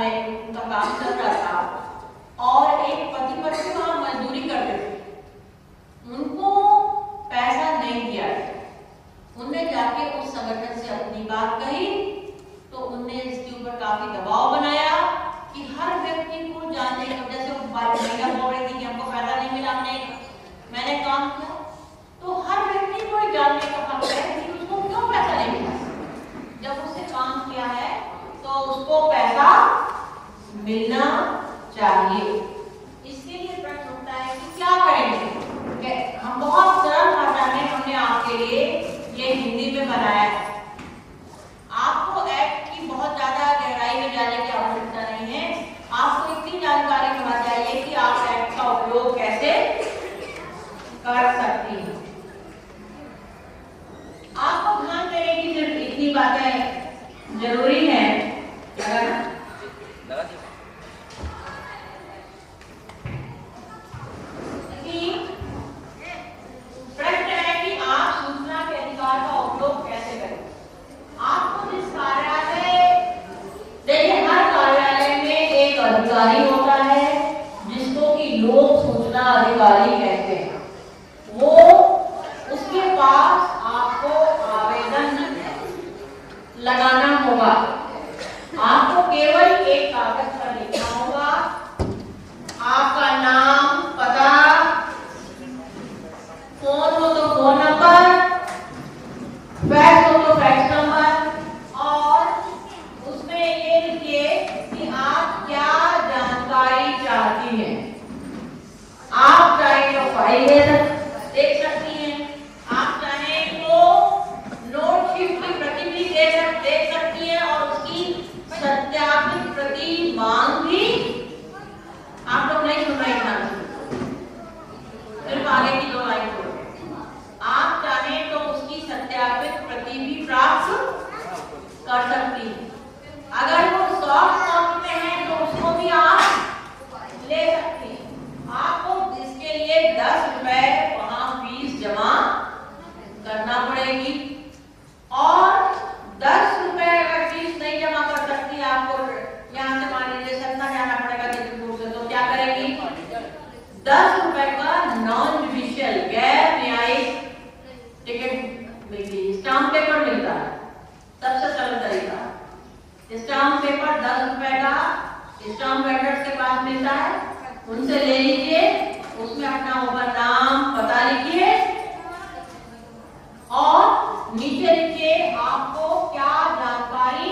में उनका काम चल रहा था और एक पति पत्नी वहां मजदूरी करते थे, उनको पैसा नहीं दिया गया। उनने जाके उस संगठन से अपनी बात कही तो उनने इसके ऊपर काफी दबाव बनाया कि हर व्यक्ति को जानने का, जैसे महिला बोल रही थी कि हमको फायदा नहीं मिला, मैंने काम किया, तो हर व्यक्ति को जानने का हक है कि उसको क्यों पैसा नहीं मिला। जब उसने काम किया है तो उसको पैसा मिलना चाहिए। इसके लिए प्रश्न उठता है कि क्या करेंगे। हम बहुत सरल भाषा में हमने आपके लिए ये हिंदी में बनाया है। आपको एक्ट की बहुत ज्यादा गहराई में जाने की आवश्यकता नहीं है, आपको इतनी जानकारी होना चाहिए कि आप एक्ट का उपयोग कैसे कर सकती हैं। आपको ध्यान देने की सिर्फ इतनी बातें जरूरी है कि प्रश्न है कि आप सूचना के अधिकार का उपयोग कैसे करें। आपको जिस कार्यालय, देखिए हर कार्यालय में एक अधिकारी होता है जिसको कि लोक सूचना अधिकारी कहते हैं। वो उसके पास आपको आवेदन लगाना होगा। आपको केवल एक कागज पर लिखना होगा, आपका नाम, पता, फोन हो तो फोन नंबर, फैक्स हो तो फैक्स नंबर, और उसमें ये लिखिए कि आप क्या जानकारी चाहती हैं। आप चाहे तो फाइल देख सकती हैं, आप चाहे तो नोटशीट की प्रति भी देख सकती हैं और उसकी सत्यापित प्रति मांग भी। आप लोग नहीं सुन रहे हैं, सिर्फ आगे की 2 लाइन को। आप चाहे तो उसकी सत्यापित प्रति भी प्राप्त कर सकती हैं। अगर वो सॉफ्ट कॉपी में है तो उसको भी आप ले सकती हैं। आपको इसके लिए 10 रुपए वहां फीस जमा करना पड़ेगी, और 10 रुपए अगर फीस नहीं जमा कर सकती, आपको यहाँ से मान लीजिए सतना जाना पड़ेगा चित्रकूट से, तो क्या करेगी, 10 रुपए का नॉन जुडिशियल गैर न्यायिक टिकट मिलती, स्टाम्प पेपर मिलता है। सबसे सरल तरीका, स्टाम्प पेपर 10 रुपए का स्टाम्प वेंडर के पास मिलता है, उनसे ले लीजिए, उसमें अपना होगा नाम, पता लिखिए और नीचे लिखिए आपको क्या जानकारी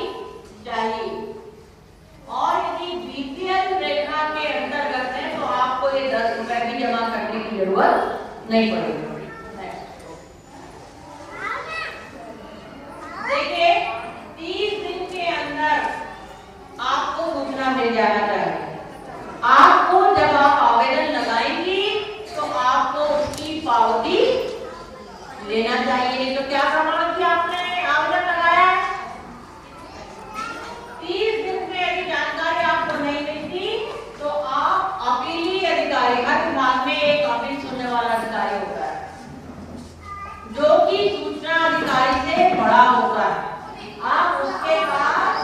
चाहिए। और यदि बीपीएल रेखा के अंतर्गत है तो आपको ये 10 रुपए भी जमा करने की जरूरत नहीं पड़ेगी। देखिए 30 दिन के अंदर आपको सूचना मिल जाना चाहिए। आपको जब आप आवेदन लगाएंगी तो आपको उसकी पावती लेना चाहिए, नहीं तो क्या प्रमाण कि आपने आवेदन लगाया है। 30 दिन में यदि जानकारी आपको नहीं मिलती तो आप अपीली अधिकारी, हर विभाग में एक अपील सुनने वाला अधिकारी होता है जो कि सूचना अधिकारी से बड़ा होता है। आप उसके पास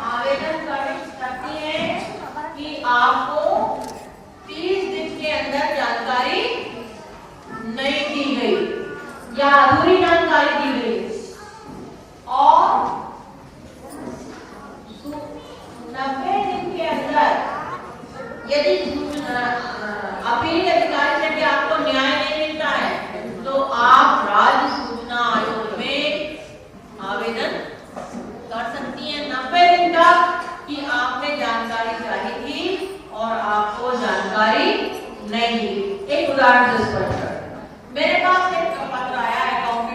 आवेदन कर सकती हैं कि आपको 30 दिन के अंदर जानकारी नहीं दी गई या अधूरी जानकारी दी गई, और 90 दिन के अंदर यदि अपील अधिकारी से भी आपको न्याय नहीं मिलता है तो आप राज्य सूचना आयोग में आवेदन कर सकती हैं 90 दिन तक कि आपने जानकारी चाहिए थी और आपको जानकारी नहीं मिली। एक उदाहरण से स्पष्ट कर, मेरे पास एक पत्र आया अकाउंटेंट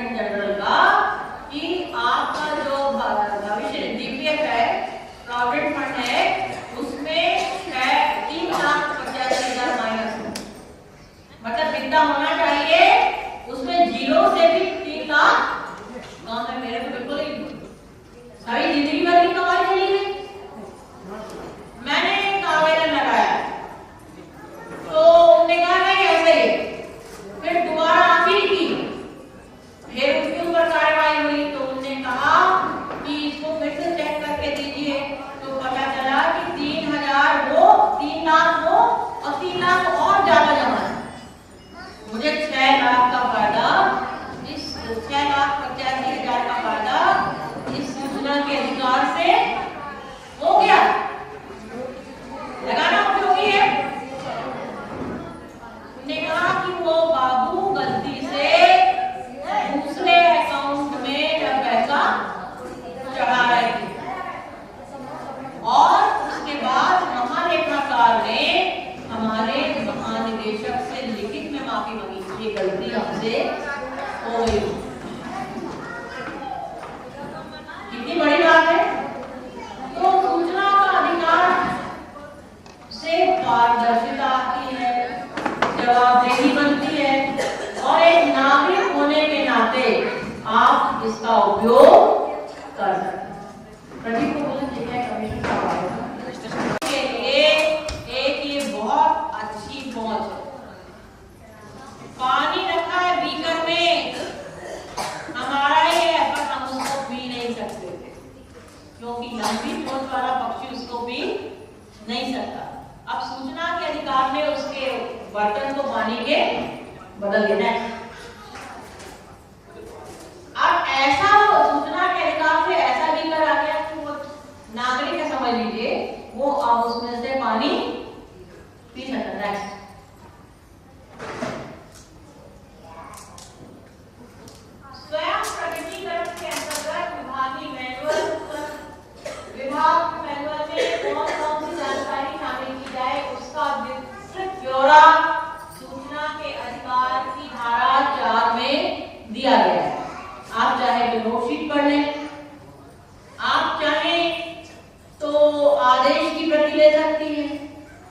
उपयोग कर सकते हैं। प्रदीप को बोला क्या कमीशन का आवाज के लिए एक ये बहुत अच्छी पहुंच है। पानी रखा है बीकर में, हमारा ही है पर हम उसको पी नहीं सकते थे क्योंकि लंबी पहुंच वाला पक्षी उसको पी नहीं सकता। अब सूचना के अधिकार में उसके बर्तन को पानी के बदल देना है। अब ऐसा सूचना के अधिकार से ऐसा बीकर आ गया कि वो नागरिक है, समझ लीजिए, वो अब उसमें से पानी पी सकता है। स्वयं प्रकटीकरण के अंतर्गत विभागीय मैनुअल में कौन सी जानकारी शामिल की जाए उसका विस्तृत ब्यौरा सूचना के अधिकार की धारा 4 में दिया गया है। आप चाहे तो नोटशीट पढ़ लें, आप चाहें तो आदेश की प्रति ले सकती हैं।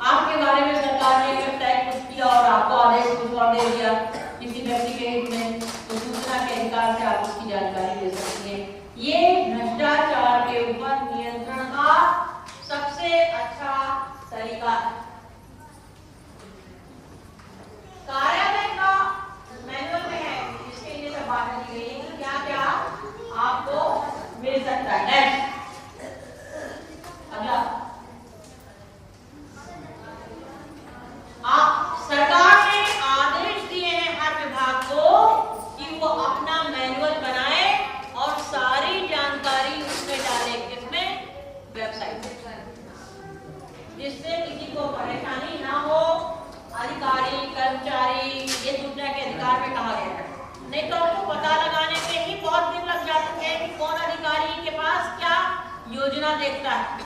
आपके बारे में सरकार ने वेबसाइट कुछ किया और आपको आदेश कुछ और दे दिया किसी व्यक्ति के हित में, तो सूचना के अधिकार से आप उसकी जानकारी ले सकती हैं। ये भ्रष्टाचार के ऊपर नियंत्रण का सबसे अच्छा तरीका है। कार्यालय का मैनुअल में है, इसके लिए सब बातें दी गई है कि क्या क्या आपको मिल सकता है। अगला, सरकार ने आदेश दिए हैं हर विभाग को कि वो अपना मैनुअल बनाए और सारी जानकारी उसमें डाले, किसमें, वेबसाइट पे, जिससे किसी को परेशानी ना हो। अधिकारी कर्मचारी ये सूचना के अधिकार में कहा गया है, नहीं तो आपको पता लगाने में ही बहुत दिन लग जाते हैं कि कौन अधिकारी के पास क्या योजना देखता है।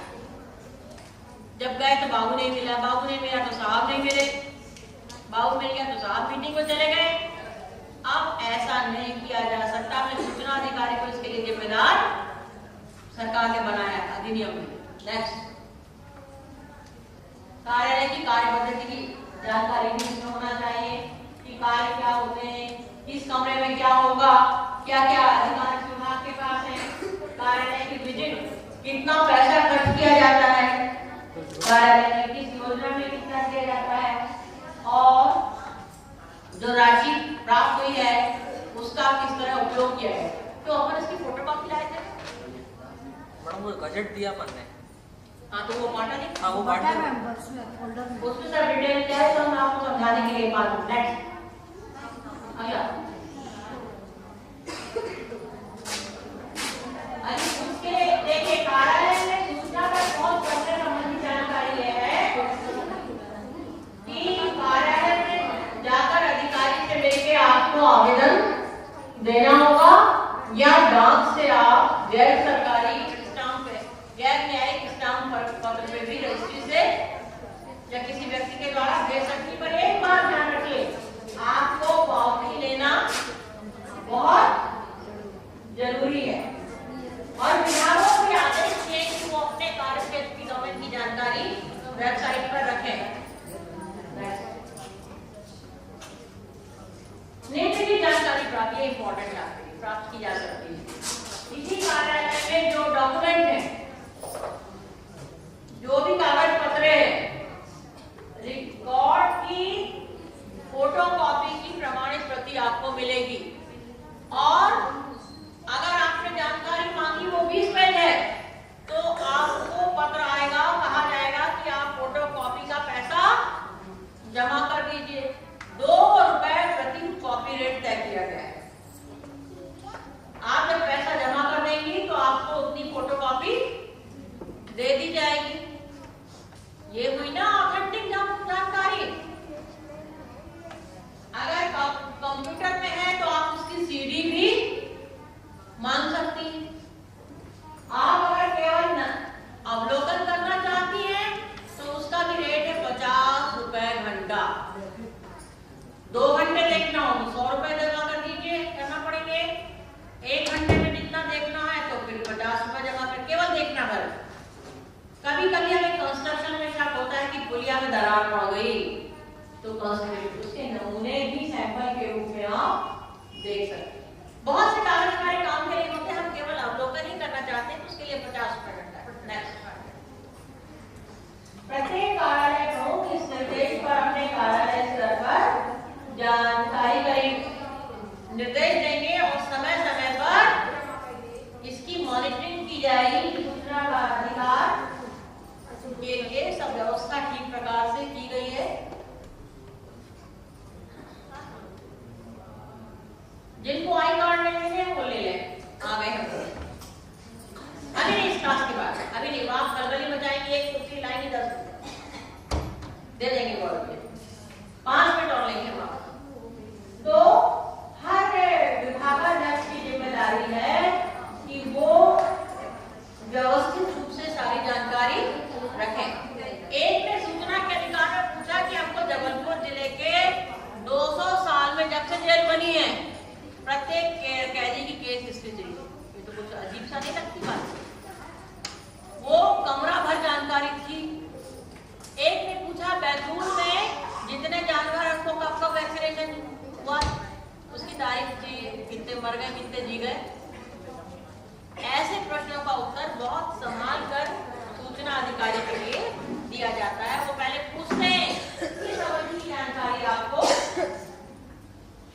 जब गए तो बाबू नहीं मिला, बाबू नहीं मिला तो साहब नहीं मिले, बाबू मिल गया तो साहब मीटिंग में चले गए। अब ऐसा नहीं किया जा सकता। अपने सूचना अधिकारी को इसके लिए जिम्मेदार सरकार ने बनाया अधिनियम में। नेक्स्ट, कार्यालय की कार्य पद्धति की जानकारी भी इसमें होना चाहिए कि कार्य क्या होते हैं, किस कमरे में क्या होगा, क्या क्या अधिकार विभाग के पास है, कार्यालय की विजिट, कितना पैसा खर्च किया जाता है, कार्यालय में किस योजना में कितना दिया जाता है, और जो राशि प्राप्त हुई है उसका किस तरह उपयोग किया है। तो अपन इसकी फोटोकॉपी लाए थे मैडम, वो गजट दिया अपन ने। हाँ, तो वो बांटा नहीं। हाँ, वो बांटा है उसमें सब डिटेल क्या है तो हम आपको समझाने के लिए बात। नेक्स्ट, अगला, उसके देखिए कार्यालय में सूचना का पहुंच करने संबंधी जानकारी यह है कि कार्यालय में जाकर अधिकारी से लेके आपको आवेदन देना होगा या डाक से आप गैर सरकारी स्टाम्प पे, गैर न्यायिक स्टाम्प पत्र पे भी रजिस्ट्री से या किसी व्यक्ति के द्वारा दे सकती। पर एक बात ध्यान रखिए, आपको कॉपी लेना बहुत जरूरी है और विभागों को आदेश दिए कि वो अपने कार्य क्षेत्र की डोमेन की जानकारी वेबसाइट पर रखें। नीति की जानकारी प्राप्त, ये इंपॉर्टेंट जानकारी प्राप्त की जा सकती है। इसी कार्यालय में जो डॉक्यूमेंट है, जो भी कागज पत्र है, रिकॉर्ड की फोटोकॉपी की प्रमाणित प्रति आपको मिलेगी। और अगर आपने जानकारी मांगी वो 20 पेज है तो आपको पत्र आएगा, कहा जाएगा कि आप फोटोकॉपी का पैसा जमा कर दीजिए। 2 रुपए प्रति कॉपी रेट तय किया गया है। आप जब पैसा जमा कर देंगी तो आपको उतनी फोटोकॉपी दे दी जाएगी। ये हुई ना ऑथेंटिक जानकारी। अगर कंप्यूटर में है तो आप उसकी सीडी भी मांग सकती हैं। आप अगर केवल अवलोकन करना चाहती हैं तो उसका भी रेट है 50 रुपए घंटा। 2 घंटे देखना हो तो 100 रुपए जमा कर दीजिए, करना पड़ेंगे। 1 घंटे में जितना देखना है तो फिर 50 रुपए जमा कर केवल देखना कर। कभी कभी हमें कंस्ट्रक्शन में शक होता है कि पुलिया में दरार पड़ गई तो उसके नमूने भी सैंपल के रूप में आप देख सकते हैं। बहुत से कागज हमारे काम के लिए होते हैं, हम मर गए, कितने जी गए। ऐसे प्रश्नों का उत्तर बहुत संभाल कर सूचना अधिकारी के लिए दिया जाता है। वो पहले पूछते हैं किस अवधि की जानकारी आपको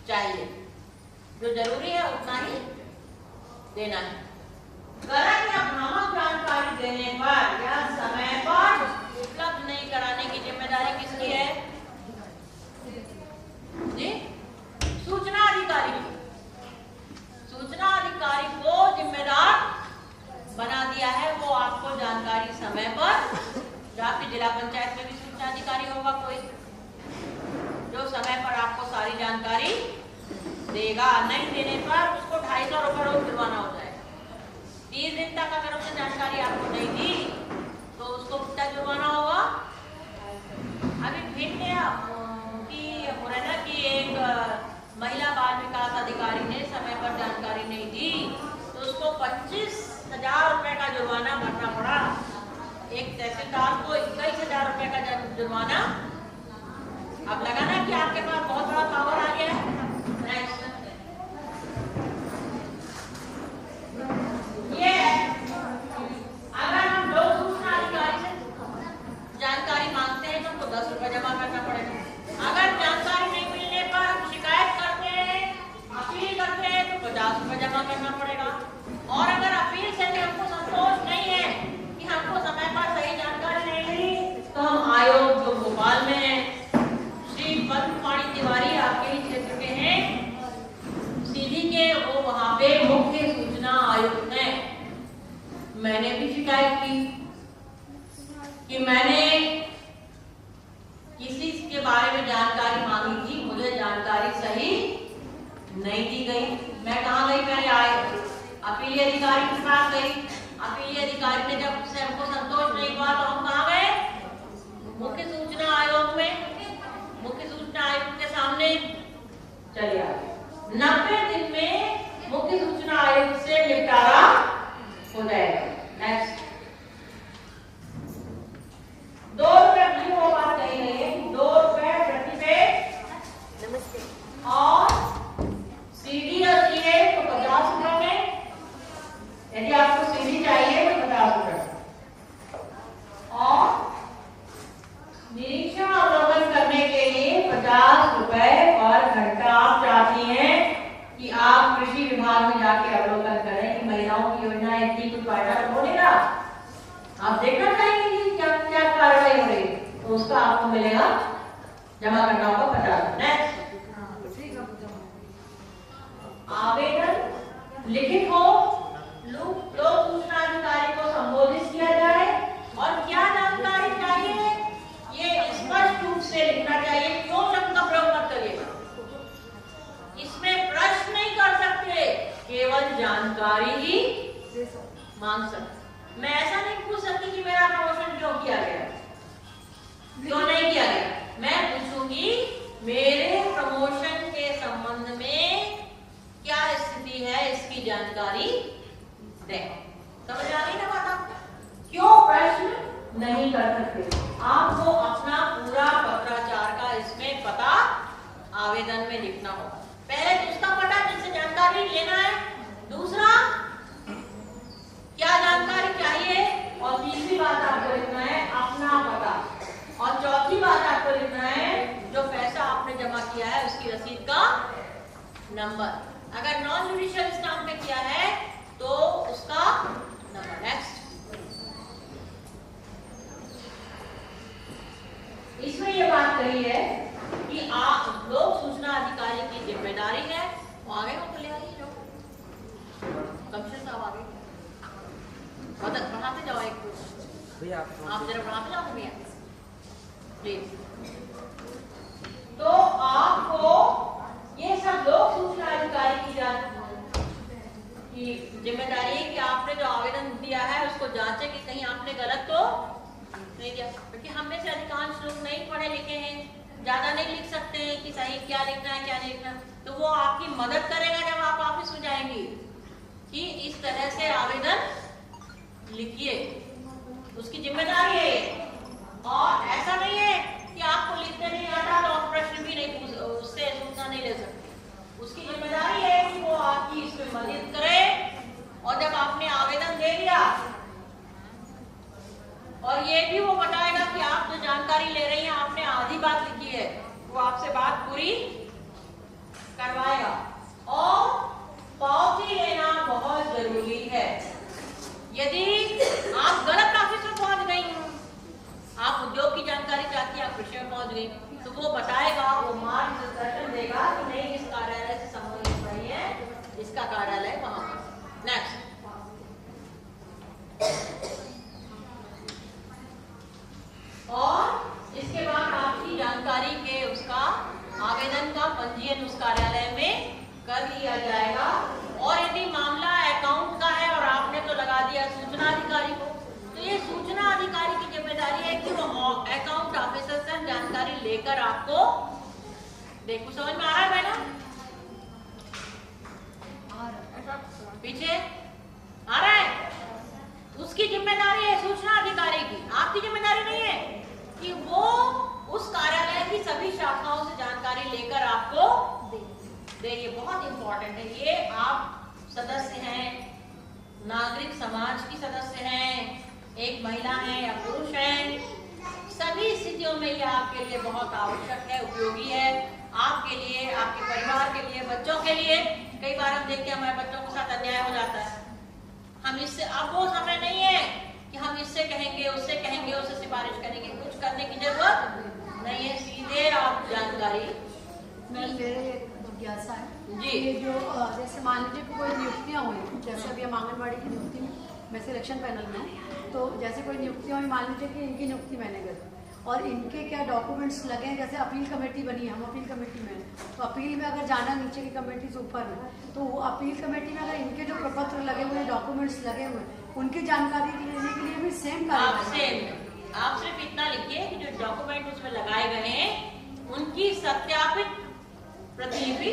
चाहिए, जो जरूरी है उतना ही देना है। गलत या भ्रामक जानकारी देने पर या समय पर उपलब्ध नहीं कराने की जिम्मेदारी किसकी है जी? सूचना अधिकारी की। सूचना अधिकारी को जिम्मेदार बना दिया है। वो आपको जानकारी समय पर, जो आपकी जिला पंचायत में भी सूचना अधिकारी होगा कोई, जो समय पर आपको सारी जानकारी देगा। नहीं देने पर उसको 250 रुपये रोज जुर्माना हो जाएगा। 30 दिन तक अगर उसने जानकारी आपको नहीं दी तो उसको कितना जुर्माना होगा। अभी भिन्न की मुरैना की एक महिला बाल विकास अधिकारी ने समय पर जानकारी नहीं दी तो उसको 25,000 रुपए का जुर्माना भरना पड़ा। एक तहसीलदार को 21,000 रुपए का जुर्माना। अब लगा ना कि आपके पास बहुत बड़ा पावर आ गया है। नेक्स्ट ये अगर हम लोग सूचना अधिकारी से जानकारी मांगते हैं तो हमको 10 रुपए जमा करना पड़ेगा। अगर जानकारी नहीं मिलने पर हम शिकायत करते हैं, अपील करते हैं तो 50 रुपए जमा करना पड़ेगा। और अगर अपील से भी हमको संतोष नहीं है कि हमको समय पर सही जानकारी नहीं मिली तो हम आयोग जो भोपाल में है, श्री पद्मपाणी तिवारी आपके ही क्षेत्र के हैं, सीधी के, वो वहां पे मुख्य सूचना आयुक्त हैं। मैंने भी शिकायत की कि मैंने किसी के बारे में जानकारी मांगी थी, मुझे जानकारी सही नहीं दी गई। मैं कहाँ गई, पहले आए अपीली अधिकारी के पास गई। अपीली अधिकारी ने जब से हमको संतोष नहीं हुआ तो हम कहाँ गए, मुख्य सूचना आयोग में। मुख्य सूचना आयुक्त के सामने चले आए। 90 दिन में मुख्य सूचना आयुक्त से निपटारा हो जाएगा। नेक्स्ट 2 रुपए की वो बात कही गई है, 2 रुपए प्रति पेज। नमस्ते। और सीडी और सीए तो 50 रुपए में, यदि आपको सीडी चाहिए तो 50 रुपए। और निरीक्षण अवलोकन करने के लिए 50 रुपए पर घंटा। आप चाहती हैं कि आप कृषि विभाग में जाके अवलोकन करें कि महिलाओं की योजना इतनी कुछ फायदा बोलेगा, आप देखना चाहेंगे कि क्या क्या कार्रवाई हो रही है, तो उसका आपको मिलेगा, जमा करना होगा 50। नेक्स्ट आवेदन लिखित हो, लोक सूचना अधिकारी को संबोधित किया जाए और क्या जानकारी चाहिए ये स्पष्ट रूप से लिखना चाहिए। क्यों शब्द का प्रयोग मत करिएगा, इसमें प्रश्न नहीं कर सकते, केवल जानकारी ही मांग सकते। मैं ऐसा नहीं पूछ सकती कि मेरा प्रमोशन क्यों किया गया, क्यों नहीं किया गया। मैं पूछूंगी मेरे प्रमोशन के संबंध में क्या स्थिति है, इसकी जानकारी दे। समझ आ गई ना बात आपको? क्यों प्रश्न नहीं कर सकते, आपको अपना पूरा पत्राचार का इसमें पता आवेदन में लिखना होगा। पहले तो उसका पता जिससे जानकारी लेना है, दूसरा क्या जानकारी चाहिए, और तीसरी बात आपको लिखना है अपना पता, और चौथी बात आपको लिखना है जो पैसा आपने जमा किया है उसकी रसीद का नंबर। अगर नॉन जुडिशियल स्टाम्प पे किया है तो उसका नंबर। नेक्स्ट इसमें ये बात कही है कि आप लोक सूचना अधिकारी की जिम्मेदारी है, वो आगे को ले आइए, जो कमिश्नर साहब आगे बढ़ाते जाओ, एक भैया आप जरा बढ़ाते जाओ भैया प्लीज। तो आपको ये सब लोक सूचना अधिकारी की जिम्मेदारी है कि आपने जो आवेदन दिया है उसको जांचे कि कहीं आपने गलत तो नहीं दिया, क्योंकि हम में से अधिकांश लोग नहीं पढ़े लिखे हैं, ज्यादा नहीं लिख सकते हैं कि सही क्या लिखना है क्या नहीं लिखना। तो वो आपकी मदद करेगा जब आप ऑफिस में जाएंगी कि इस तरह से आवेदन लिखिए, उसकी जिम्मेदारी है। और ऐसा नहीं है कि आपको लिखने नहीं आता तो आप प्रश्न भी नहीं उससे सूचना नहीं ले सकते, उसकी जिम्मेदारी है कि वो आपकी संबंधित करें। और जब आपने आवेदन दे दिया और ये भी वो बताएगा कि आप जो जानकारी ले रही हैं आपने आधी बात लिखी है, वो आपसे बात पूरी करवाएगा। और पावती लेना बहुत जरूरी है। यदि आप गलत ऑफिस में पहुंच गई, आप उद्योग की जानकारी चाहती हैं, आप कृषि में पहुंच गई, तो वो बताएगा, वो मार्गदर्शन देगा कि नहीं इस कार्यालय से संबंधित नहीं है, इसका कार्यालय वहां पर। नेक्स्ट, और इसके बाद आपकी जानकारी के उसका आवेदन का पंजीयन उस कार्यालय में कर लिया जाएगा। और यदि मामला अकाउंट का है और आपने तो लगा दिया सूचना अधिकारी को, तो ये सूचना अधिकारी की जिम्मेदारी है कि वो अकाउंट ऑफिसर से जानकारी लेकर आपको, देखो समझ में आ रहा है मैडम? पीछे आ रहा है? उसकी जिम्मेदारी है सूचना अधिकारी की, आपकी जिम्मेदारी नहीं है कि वो उस कार्यालय की सभी शाखाओं से जानकारी लेकर आपको दे। ये बहुत इंपॉर्टेंट है। ये आप सदस्य हैं, नागरिक समाज की सदस्य हैं, एक महिला है या पुरुष है, सभी स्थितियों में ये आपके लिए बहुत आवश्यक है, उपयोगी है। आपके लिए, आपके परिवार के लिए, बच्चों के लिए। कई बार हम देखते हैं हमारे बच्चों के साथ अन्याय हो जाता है, हम इससे, अब वो समय नहीं है कि हम इससे कहेंगे, उससे कहेंगे, उससे सिफारिश करेंगे, कुछ करने की जरूरत नहीं है। सीधे आप जानकारी। मेरे जिज्ञासा है जी, ये जो जैसे मान लीजिए कोई नियुक्तियाँ हुई, जैसे अभी हम आंगनबाड़ी की नियुक्ति में, मैं सिलेक्शन पैनल में हूँ, तो जैसे कोई नियुक्तियाँ हुई, मान लीजिए कि इनकी नियुक्ति मैंने कर दी और इनके क्या डॉक्यूमेंट्स लगे हैं, जैसे अपील कमेटी बनी है, हम अपील कमेटी में हैं, तो अपील में अगर जाना नीचे की कमेटी से ऊपर में, तो वो अपील कमेटी में अगर इनके जो प्रपत्र लगे हुए, डॉक्यूमेंट्स लगे हुए, उनकी जानकारी लेने के लिए भी सेम आप सिर्फ इतना लिखिए कि जो डॉक्यूमेंट उसमें लगाए गए हैं उनकी सत्यापित प्रतिलिपि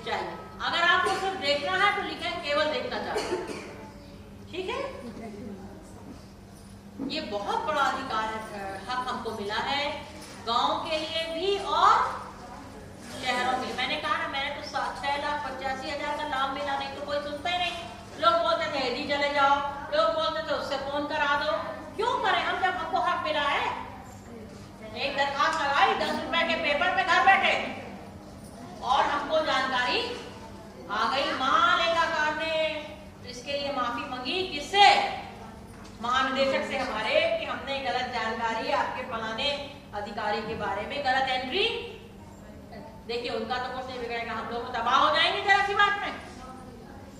चाहिए। अगर आपको सिर्फ देखना है तो लिखें केवल देखना चाहिए, ठीक है? ये बहुत बड़ा अधिकार है, हक हमको मिला है, गांव के लिए भी और शहरों में। मैंने कहा ना, मैंने तो 6,85,000 का लाभ मिला, नहीं तो कोई सुनता ही नहीं। लोग बोलते थे यदि चले जाओ, लोग बोलते थे उससे फोन करा दो। क्यों करें हम जब हमको हक मिला है? एक दरखास्त लगाई 10 रुपए के पेपर पे घर बैठे और हमको जानकारी आ गई। महालेखाकार ने इसके लिए माफी मांगी, किससे? महानिदेशक से हमारे, कि हमने गलत जानकारी आपके फलाने अधिकारी के बारे में, गलत एंट्री। देखिए उनका तो कुछ नहीं बिगड़ेगा, हम लोग तबाह हो जाएंगे जरा सी बात में।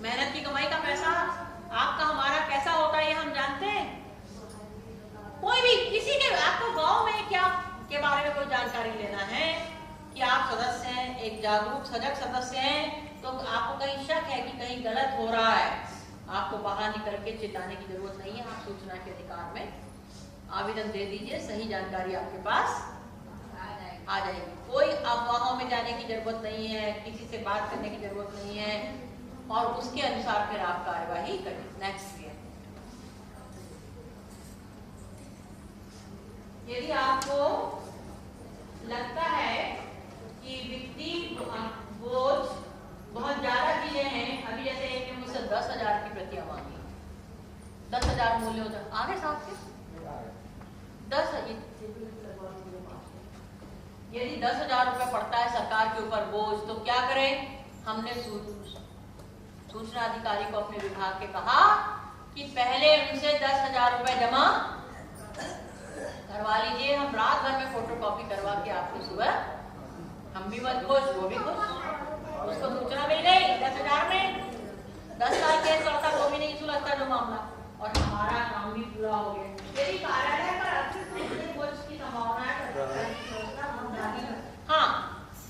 मेहनत की कमाई का पैसा आपका हमारा कैसा होता है ये हम जानते हैं। कोई भी किसी के, आपको गांव में क्या के बारे में कोई जानकारी लेना है कि आप सदस्य हैं, एक जागरूक सजग सदस्य हैं, तो आपको कहीं शक है कि कहीं गलत हो रहा है, आपको बाहर निकल के चिल्लाने की जरूरत नहीं है। आप सूचना के अधिकार में आवेदन दे दीजिए, सही जानकारी आपके पास आ जाएगी। कोई अफवाहों में जाने की जरूरत नहीं है, किसी से बात करने की जरूरत नहीं है, और उसके अनुसार फिर आप कार्यवाही करें। नेक्स्ट, यदि आपको लगता है कि वित्तीय बोझ बहुत ज्यादा चीजें हैं, अभी जैसे एक ने मुझसे 10,000 की प्रतियां मांगी, 10,000 मूल्य होता आगे साथ के 10, यदि 10,000 रुपए पड़ता है सरकार के ऊपर बोझ, तो क्या करें? हमने सूचना अधिकारी को अपने विभाग के कहा कि पहले उनसे 10,000 रुपए जमा करवा लीजिए, हम रात भर में फोटोकॉपी करवा के आपको सुबह, हम भी मत खुश, वो भी खुश, उसको सूचना मिल गई 10,000 में, 10 साल केस करता तो भी नहीं सुलझता जो मामला, और हमारा काम भी पूरा हो गया। यदि कार्यालय पर अतिरिक्त बोझ की संभावना है, हाँ,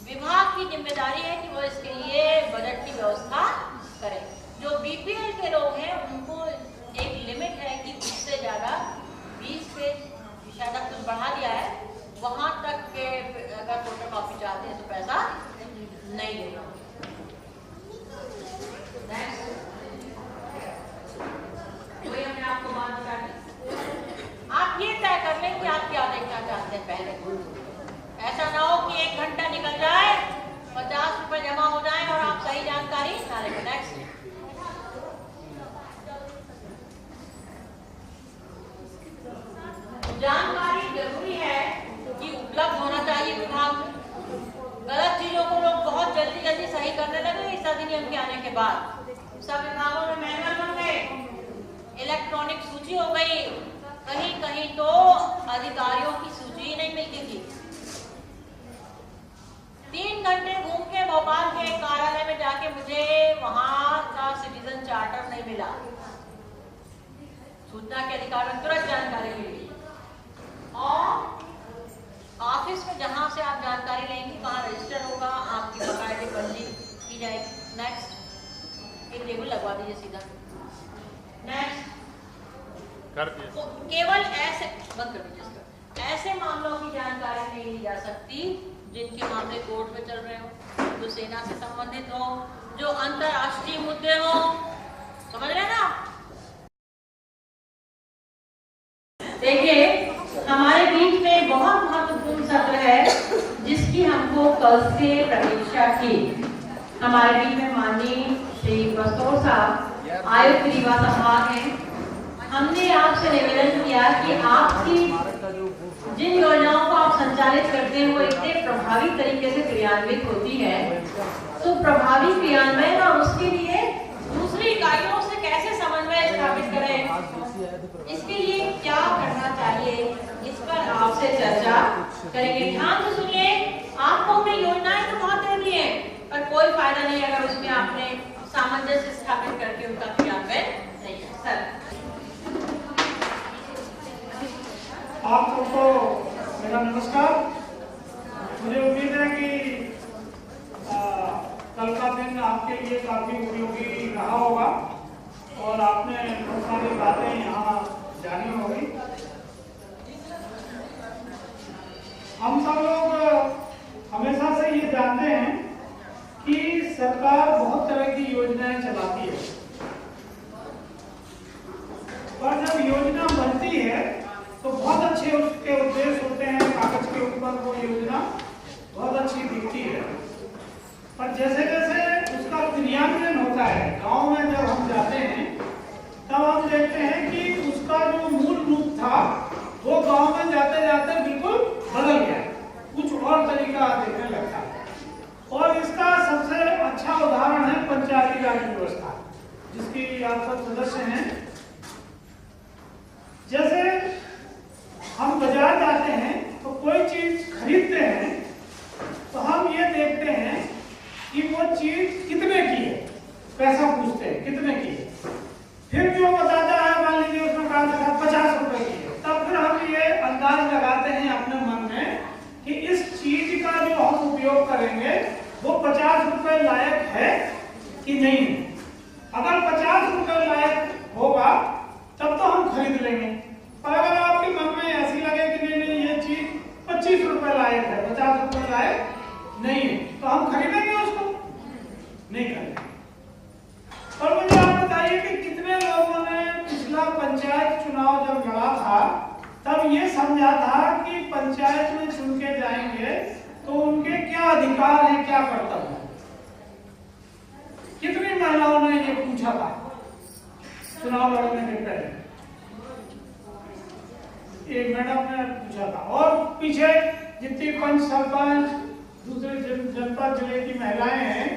विभाग की जिम्मेदारी है कि वो इसके लिए बजट की व्यवस्था करें। जो बीपीएल के लोग हैं उनको एक लिमिट है कि इससे ज्यादा 20 पेज शायद अब कुछ बढ़ा दिया है, वहां तक के अगर फोटोकॉपी चाहते हैं तो पैसा नहीं देना। कोई हमने आपको बात बता दी, आप ये तय कर लें कि आप क्या देखना चाहते हैं पहले। ऐसा ना हो कि 1 घंटा निकल जाए, 50 रुपए जमा हो जाए और आप सही जानकारी ना लें। नेक्स्ट, अधिनियम के आने के बाद सब विभागों में मैनुअल बन गए, इलेक्ट्रॉनिक सूची हो गई, कहीं कहीं तो अधिकारियों की सूची ही नहीं मिलती थी। 3 घंटे घूम के भोपाल के कार्यालय में जाके मुझे वहां का सिटीजन चार्टर नहीं मिला। सूचना के अधिकार में तुरंत जानकारी मिली और ऑफिस में जहां से आप जानकारी लेंगे वहां रजिस्टर होगा, आपकी बकायदे बंदी की जाएगी। नेक्स्ट एक टेबल लगवा दीजिए सीधा। नेक्स्ट कर दिया। तो केवल ऐसे बंद कर दीजिए इसका। ऐसे मामलों की जानकारी नहीं ली जा सकती जिनके मामले कोर्ट में चल रहे हो, जो सेना से संबंधित हो, जो अंतरराष्ट्रीय मुद्दे हो। समझ रहे हैं ना? देखिए हमारे बीच में बहुत महत्वपूर्ण सत्र है जिसकी हमको कल से प्रतीक्षा थी। हमारे बीच में माननीय श्री बस्तौर साहब आयुक्त रीवा संभाग हैं। हमने आपसे निवेदन किया कि आपकी जिन योजनाओं को आप संचालित करते हैं वो इतने प्रभावी तरीके से क्रियान्वित होती है, तो प्रभावी क्रियान्वयन और उसके लिए दूसरी इकाइयों से कैसे समन्वय स्थापित करें, इसके लिए क्या करना चाहिए, इस पर आपसे चर्चा करेंगे। ध्यान से सुनिए, आपको अपनी योजनाएं तो बहुत दे दी है, पर कोई फायदा नहीं अगर उसमें आपने सामंजस्य स्थापित करके उनका क्रियान्वयन नहीं है। सर आप सबको मेरा नमस्कार। मुझे उम्मीद है कि कल का दिन आपके लिए काफी उपयोगी रहा होगा और आपने बहुत सारी बातें यहाँ जानी होगी। हम सब लोग हमेशा से ये जानते हैं कि सरकार बहुत तरह की योजनाएं चलाती है, और जब योजना बनती है तो बहुत अच्छे उसके उद्देश्य होते हैं, कागज के ऊपर वो योजना बहुत अच्छी दिखती है, पर जैसे जैसे उसका क्रियान्वयन होता है, गांव में जब हम जाते हैं तब हम देखते हैं कि उसका जो मूल रूप था वो गांव में जाते जाते बिल्कुल बदल गया, कुछ और तरीका दिखने लगता है। और इसका सबसे अच्छा उदाहरण है पंचायती राज व्यवस्था, जिसकी आप सब सदस्य हैं। जैसे हम बाजार जाते हैं तो कोई चीज खरीदते हैं तो हम ये देखते हैं कि वो चीज कितने की है, पैसा पूछते हैं कितने की है, फिर जो बताता है मान लीजिए उसमें कहा था 50 रुपए की है, तब फिर हम ये अंदाज लगाते हैं अपने मन में कि इस चीज का जो हम उपयोग करेंगे वो 50 रुपए लायक है कि नहीं। अगर 50 रुपए लायक होगा तब तो हम खरीद लेंगे, पर अगर आपके मन में ऐसी लगे कि नहीं नहीं ये चीज 25 रुपए लायक है, 50 रुपए लायक नहीं है, तो हम खरीदेंगे उसको? नहीं खरीदेंगे। और मुझे आप बताइए कि कितने लोगों ने पिछला पंचायत चुनाव जब लड़ा था तब ये समझा था कि पंचायत में चुन के जाएंगे तो उनके क्या अधिकार है, क्या कर्तव्य है? कितनी महिलाओं ने ये पूछा था चुनाव लड़ने के पहले? एक मैडम ने पूछा था। और पीछे जितनी पंच सरपंच दूसरे जनपद जिले की महिलाएं हैं,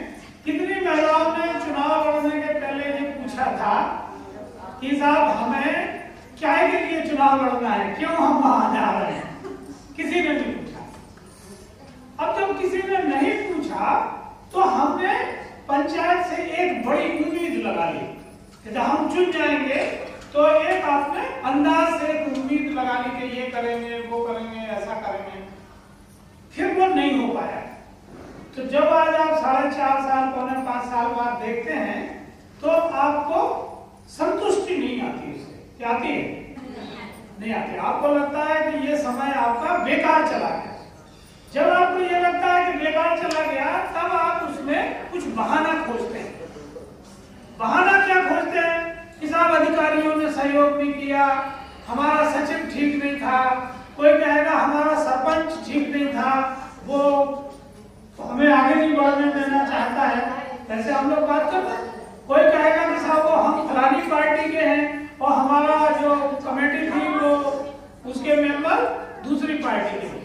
कितनी महिलाओं ने चुनाव लड़ने के पहले ये पूछा था कि साहब हमें क्या के लिए चुनाव लड़ना है, क्यों हम वहां जा रहे हैं? किसी ने नहीं पूछा। अब जब किसी ने नहीं पूछा तो हमने पंचायत से एक बड़ी उम्मीद लगा ली कि जब हम चुन जाएंगे तो एक आपने अंदाज से एक उम्मीद लगा ली कि ये करेंगे, वो करेंगे, ऐसा करेंगे, फिर वो नहीं हो पाया। तो जब आज आप 4.5 साल, 4.5 साल बाद देखते हैं तो आपको संतुष्टि नहीं आती उससे। क्या आती है? नहीं आती। आपको लगता है कि ये समय आपका बेकार चला गया। जब आपको ये लगता है कि बेकार चला गया तब आप उसमें कुछ बहाना खोजते हैं। बहाना क्या खोजते हैं कि साहब अधिकारियों ने सहयोग नहीं किया, हमारा सचिव ठीक नहीं था, कोई कहेगा हमारा सरपंच ठीक नहीं था, वो हमें आगे नहीं बढ़ने देना चाहता है, ऐसे हम लोग बात करते हैं। कोई कहेगा कि साहब वो हम फलानी पार्टी के हैं और हमारा जो कमेटी थी वो उसके मेंबर दूसरी पार्टी के हैं।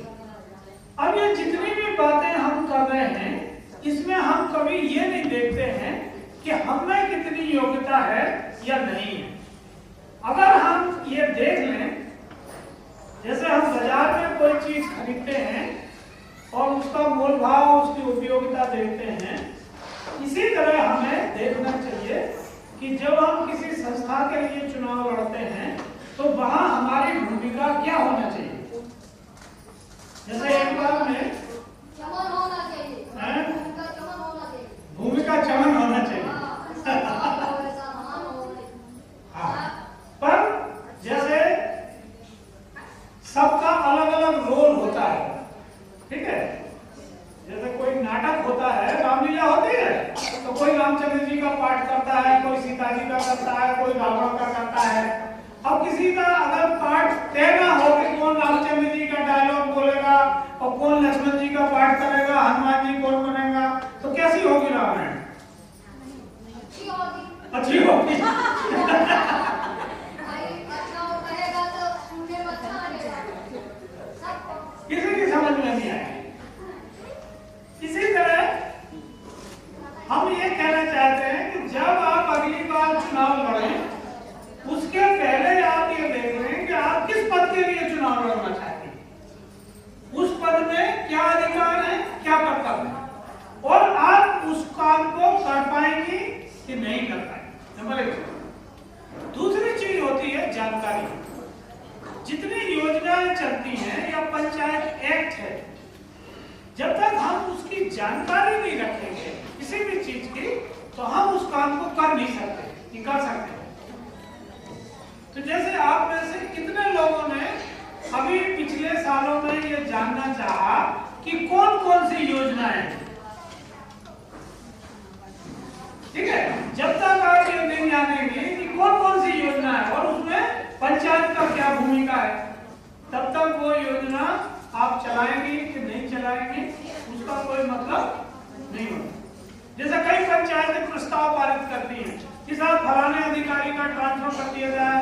अब ये जितनी भी बातें हम कर रहे हैं इसमें हम कभी ये नहीं देखते हैं कि हमें कितनी योग्यता है या नहीं है। अगर हम ये देख लें, जैसे हम बाजार में कोई चीज खरीदते हैं और उसका मोल भाव, उसकी उपयोगिता देखते हैं, इसी तरह हमें देखना चाहिए कि जब हम किसी संस्था के लिए चुनाव लड़ते हैं तो वहां हमारी भूमिका क्या होना चाहिए। जैसे एक बार में चमन होना चाहिए, भूमिका चमन होना चाहिए। हाँ, पर जैसे सबका अलग अलग रोल होता है, ठीक है। जैसे कोई नाटक होता है, रामलीला होती है, तो कोई रामचंद्र जी का पाठ करता है, कोई सीता जी का करता है, कोई रावण का करता है। अब किसी का अगर पाठ तय ना हो कि कौन रामचंद्र जी का डायलॉग बोलेगा और कौन लक्ष्मण जी का पाठ करेगा, हनुमान जी कौन बनेगा, तो कैसी होगी रामायण? अच्छी होगी। किसी की समझ में नहीं आएगी। इसी तरह हम ये कहना चाहते हैं कि जब आप अगली बार चुनाव लड़ें, उसके पहले आप ये देख लें कि आप किस पद के लिए चुनाव लड़ना चाहते हैं, उस पद में क्या अधिकार है, क्या कर्तव्य है, और आप उस काम को कर पाएंगे कि नहीं कर पाएंगे। नंबर 1। दूसरी चीज होती है जानकारी। जितनी योजनाएं चलती हैं या पंचायत एक्ट है, जब तक हम उसकी जानकारी नहीं रखेंगे किसी भी चीज की, तो हम उस काम को कर नहीं सकते, नहीं कर सकते। तो जैसे आप में से कितने लोगों ने अभी पिछले सालों में ये जानना चाहा कि कौन कौन सी योजनाएं हैं, ठीक है। जब तक आप ये नहीं जानेंगे कि कौन कौन सी योजना है और उसमें पंचायत का क्या भूमिका है, तब तक वो योजना आप चलाएंगे कि नहीं चलाएंगे उसका कोई मतलब नहीं होता। जैसे कई पंचायतें प्रस्ताव पारित करती हैं कि साहब फलाने अधिकारी का ट्रांसफर कर दिया जाए,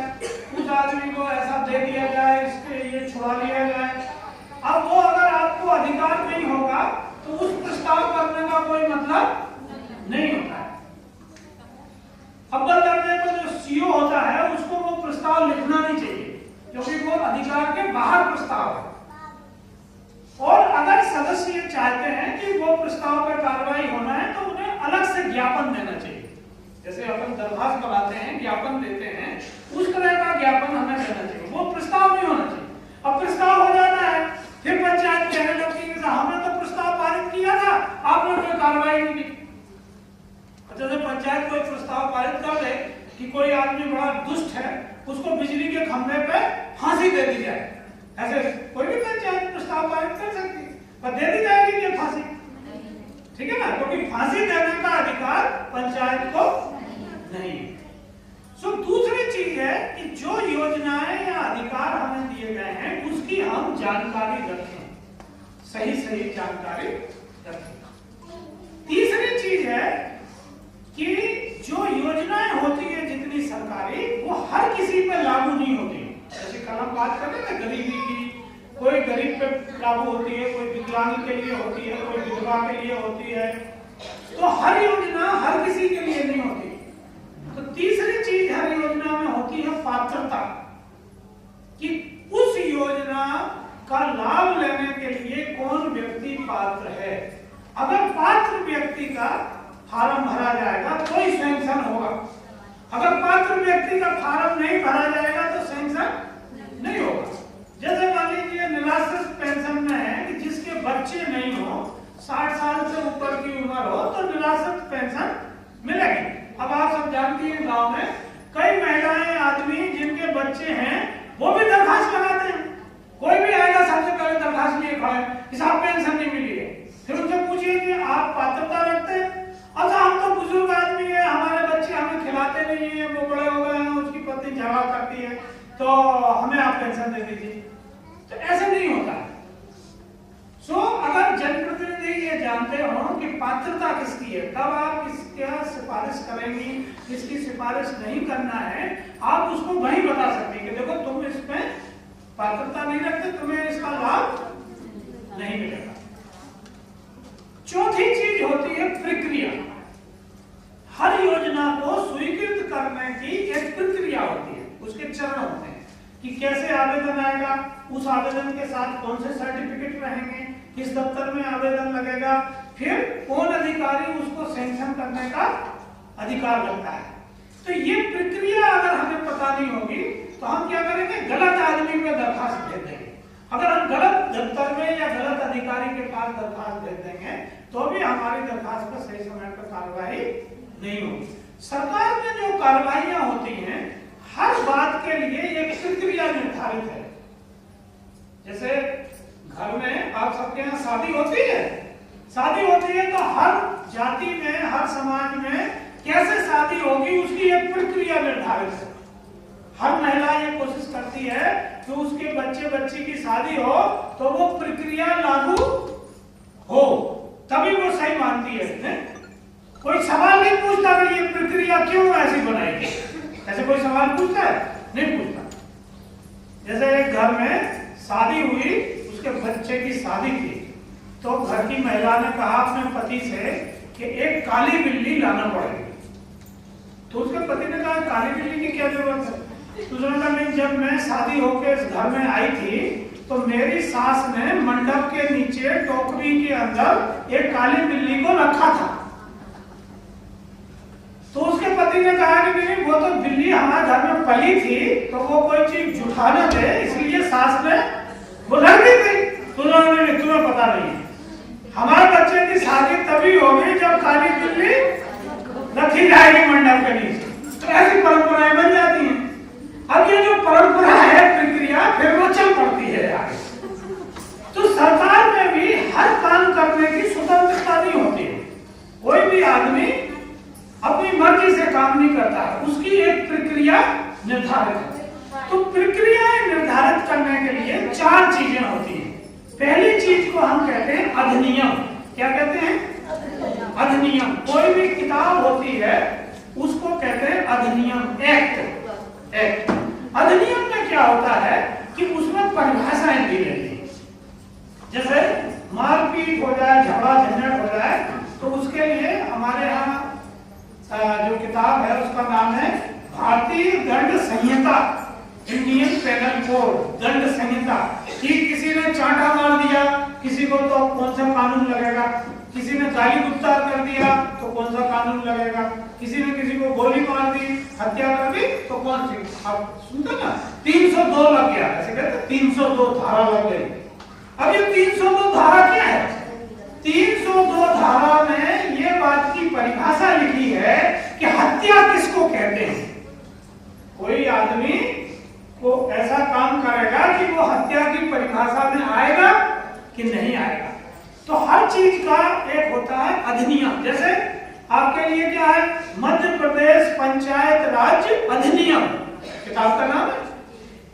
उस आदमी को ऐसा दे दिया जाए, इसके ये छुड़ा लिया जाए। अब वो अगर आपको अधिकार नहीं होगा तो उस प्रस्ताव करने का कोई मतलब नहीं होता है। अव्वल दर्जे का जो सीओ होता है उसको वो प्रस्ताव लिखना नहीं चाहिए, क्योंकि वो अधिकार के बाहर प्रस्ताव है। और अगर सदस्य चाहते हैं कि वो प्रस्ताव पर कार्रवाई होना है तो उन्हें अलग से ज्ञापन देना चाहिए। जैसे अपन दरखास्त बनाते हैं, ज्ञापन देते हैं, उस तरह का ज्ञापन हमें देना चाहिए, वो प्रस्ताव नहीं होना चाहिए। अब प्रस्ताव हो जाता है, फिर पंचायत कहने लगती है हमने तो प्रस्ताव पारित किया था, आपने कोई कार्रवाई नहीं की। जैसे पंचायत कोई प्रस्ताव पारित कर दे कि कोई आदमी बड़ा दुष्ट है, उसको बिजली के खंभे पे फांसी दे दी जाए, ऐसे कोई भी पंचायत प्रस्ताव पारित कर सकती है, पर दे दी जाएगी क्या फांसी? ठीक है ना, क्योंकि फांसी देने का अधिकार पंचायत को नहीं। सो दूसरी चीज है कि जो योजनाएं या अधिकार हमें दिए गए हैं उसकी हम जानकारी रखें, सही जानकारी रखें। तीसरी चीज है कि जो योजनाएं होती है जितनी सरकारी, वो हर किसी पे लागू नहीं होती। जैसे कल हम बात कर रहे हैं गरीबी की, कोई गरीब पे लागू होती है, कोई विकलांग के लिए होती है, कोई विधवा के लिए होती है, तो हर योजना हर किसी के लिए नहीं होती। तो तीसरी चीज हर योजना में होती है पात्रता, कि उस योजना का लाभ लेने के लिए कौन व्यक्ति पात्र है। अगर पात्र व्यक्ति का फार्म भरा जाएगा तो ही सैंक्शन होगा, अगर पात्र व्यक्ति का फार्म नहीं भरा जाएगा तो सैंक्शन नहीं होगा। जैसे मान लीजिए निराश्रित पेंशन में है कि जिसके बच्चे नहीं हो, 60 साल से ऊपर की उम्र हो, तो निराश्रित पेंशन मिलेगी। अब आप सब जानती हैं गांव में कई महिलाएं, आदमी जिनके बच्चे हैं वो भी दरखास्त लगाते हैं। कोई भी आएगा सबसे पहले दरखास्त लिए खड़े कि साहब पेंशन नहीं मिली है। फिर उनसे पूछिए कि आप पात्रता रखते हैं? अच्छा हम तो बुजुर्ग आदमी है, हमारे बच्चे हमें खिलाते नहीं है, वो बड़े हो गए हैं, उसकी पत्नी झगड़ा करती है, तो हमें आप पेंशन दे दीजिए। तो ऐसे नहीं होता है। सो अगर जनप्रतिनिधि ये जानते हो कि पात्रता किसकी है, तब आप किसका सिफारिश करेंगी, किसकी सिफारिश नहीं करना है, आप उसको वही बता सकते हैं कि देखो तुम इसमें पात्रता नहीं रखते, तुम्हें इसका लाभ नहीं मिलेगा। चौथी चीज होती है प्रक्रिया। हर योजना को स्वीकृत करने की एक प्रक्रिया होती है, उसके चरण होते हैं कि कैसे आवेदन आएगा, उस आवेदन के साथ कौन से सर्टिफिकेट रहेंगे, किस दफ्तर में आवेदन लगेगा, फिर कौन अधिकारी उसको सैंक्शन करने का अधिकार रखता है। तो ये प्रक्रिया अगर हमें पता नहीं होगी तो हम क्या करेंगे, गलत आदमी पे दरखास्त दे देंगे। अगर हम गलत दफ्तर में या गलत अधिकारी के पास दरखास्त दे देंगे तो भी हमारी दरखास्त पर सही समय पर कार्रवाई नहीं होगी। सरकार में जो कार्रवाइयां होती हैं हर बात के लिए एक प्रक्रिया निर्धारित है। जैसे घर में आप सबके यहाँ शादी होती है तो हर जाति में, हर समाज में कैसे शादी होगी उसकी एक प्रक्रिया निर्धारित है। हर महिला ये कोशिश करती है कि उसके बच्ची की शादी हो तो वो प्रक्रिया लागू हो, तभी वो सही मानती है। कोई सवाल नहीं पूछता कि ये प्रक्रिया क्यों ऐसी बनाई गई, ऐसे कोई सवाल पूछता है? नहीं पूछता। जैसे एक घर में शादी हुई, उसके बच्चे की शादी थी, तो घर की महिला ने कहा अपने पति से कि एक काली बिल्ली लाना पड़ेगी। तो उसके पति ने कहा काली बिल्ली की क्या जरूरत है? तो उसने कहा नहीं, जब मैं शादी होकर इस घर में आई थी तो मेरी सास ने मंडप के नीचे टोकरी के अंदर एक काली बिल्ली को रखा था। तो उसके पति ने कहा कि नहीं, वो तो बिल्ली हमारे घर में पली थी तो वो कोई चीज जुठा न दे, इसलिए सास ने वो रख दी थी। तुम्हें पता नहीं है, हमारे बच्चे की शादी तभी होगी जब काली बिल्ली रखी जाएगी मंडप के नीचे। तो ऐसी परंपराएं बन जाती हैं। अब ये जो परंपरा है, प्रक्रिया फिर वो चल पड़ती है आगे। तो सरकार में भी हर काम करने की स्वतंत्रता नहीं होती है। कोई भी आदमी अपनी मर्जी से काम नहीं करता है, उसकी एक प्रक्रिया निर्धारित है। तो प्रक्रियाएं निर्धारित करने के लिए 4 चीजें होती हैं। पहली चीज को हम कहते हैं अधिनियम। क्या कहते हैं? अधिनियम। कोई भी किताब होती है उसको कहते हैं अधिनियम, एक्ट। अधिनियम में क्या होता है कि उसमें परिभाषाएं दी रहती है। जैसे मारपीट हो जाए, झगड़ा झंझट हो जाए, तो उसके लिए हमारे यहाँ जो किताब है उसका नाम है भारतीय दंड संहिता, इंडियन पेनल कोड, दंड संहिता। कि किसी ने चांटा मार दिया किसी को तो कौन सा कानून लगेगा, किसी ने गाली गुप्तार कर दिया तो कौन सा कानून लगेगा, किसी ने किसी को गोली मार दी, हत्या कर दी तो कौन सी, आप सुनते ना 302 लग गया, ऐसे कहते 302 धारा लग गई। अब ये 302 धारा क्या है? 302 धारा में ये बात की परिभाषा लिखी है कि हत्या किसको कहते हैं। कोई आदमी को ऐसा काम करेगा कि वो हत्या की परिभाषा में आएगा कि नहीं आएगा। तो हर चीज का एक होता है अधिनियम। जैसे आपके लिए क्या है, मध्य प्रदेश पंचायत राज अधिनियम किताब का नाम है।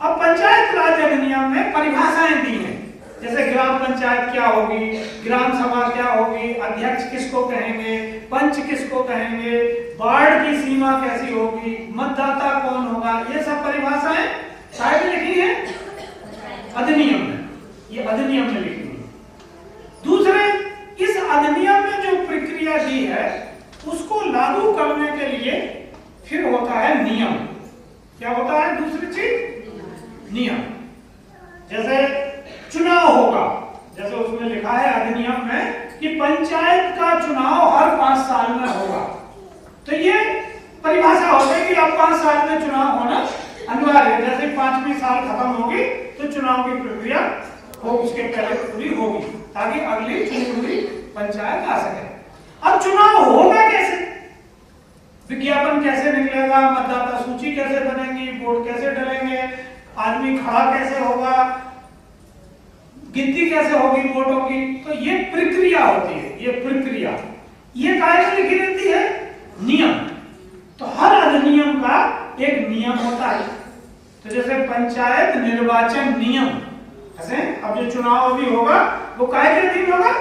अब पंचायत राज अधिनियम में परिभाषाएं दी हैं, जैसे ग्राम पंचायत क्या होगी, ग्राम सभा क्या होगी, अध्यक्ष किसको कहेंगे, पंच किसको कहेंगे, वार्ड की सीमा कैसी होगी, मतदाता कौन होगा, ये सब परिभाषाएं शायद लिखी है अधिनियम में। ये अधिनियम में लिखी है। दूसरे, इस अधिनियम में जो प्रक्रिया दी है उसको लागू करने के लिए फिर होता है नियम। क्या होता है? दूसरी चीज नियम। जैसे चुनाव होगा, जैसे उसमें लिखा है अधिनियम में कि पंचायत का चुनाव हर 5 साल में होगा। तो ये परिभाषा हो गई कि अब 5 साल में चुनाव होना अनिवार्य है। जैसे 5वीं साल खत्म होगी तो चुनाव की प्रक्रिया वो उसके पहले पूरी होगी ताकि अगली चुनी हुई पंचायत आ सके। अब चुनाव होगा कैसे? विज्ञापन कैसे निकलेगा, मतदाता सूची कैसे बनेगी, वोट कैसे डलेंगे, आदमी खड़ा कैसे होगा, गिनती कैसे होगी वोटों की, तो ये प्रक्रिया होती है। ये प्रक्रिया ये कायदे लिखी रहती है नियम। तो हर अधिनियम का एक नियम होता है। तो जैसे पंचायत निर्वाचन नियम, ऐसे अब जो चुनाव अभी होगा वो कायदे अधीन होगा,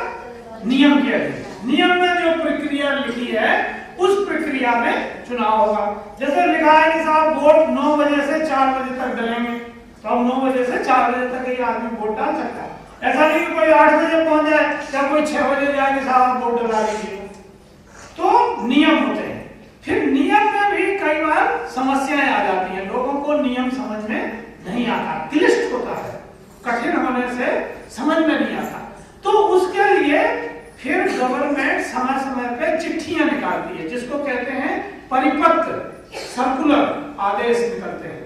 नियम के अधीन। नियम में जो प्रक्रिया लिखी है उस प्रक्रिया में चुनाव होगा। जैसे लिखा है कि साहब वोट 9 बजे से 4 बजे तक डलेंगे, तो अब 9 बजे से 4 बजे तक ये आदमी वोट डाल सकता है। ऐसा नहीं कि कोई 8 बजे पहुंच जाए या कोई 6 बजे जाके साहब वोट डला लीजिए। तो नियम होते हैं। फिर नियम में भी कई बार समस्याएं आ जाती हैं, लोगों को नियम समझ में नहीं आता, क्लिष्ट होता है, कठिन होने से समझ में नहीं आता। तो उसके लिए फिर गवर्नमेंट समय समय पे चिट्ठियां निकालती है, जिसको कहते हैं परिपत्र, सर्कुलर आदेश निकलते हैं।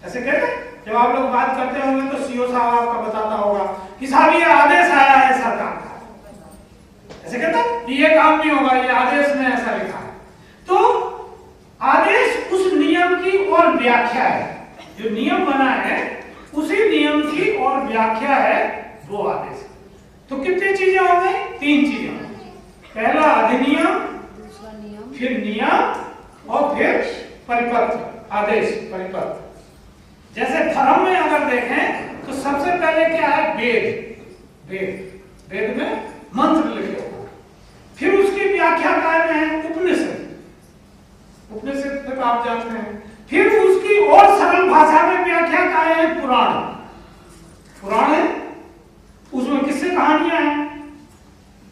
ऐसे कहते हैं, जब आप लोग बात करते होंगे तो सीओ साहब आपका बताता होगा कि साहब ये आदेश आया है सरकार का, ऐसे कहते हैं ये काम नहीं होगा, ये आदेश में ऐसा लिखा है। तो आदेश उस नियम की और व्याख्या है, जो नियम बना है उसी नियम की और व्याख्या है वो आदेश। तो कितनी चीजें हो गई? 3 चीजें हो गई। पहला अधिनियम, दूसरा नियम, फिर नियम और फिर परिपत्र, आदेश, परिपत्र। जैसे धर्म में अगर देखें तो सबसे पहले क्या है? वेद। वेद में मंत्र लिखे होते हैं। फिर उसकी व्याख्या काय में है? उपनिषद। उपनिषद तक आप जानते हैं। फिर उसकी और सरल भाषा में व्याख्या काय है? पुराण। पुराण है, उसमें किससे कहानियां हैं।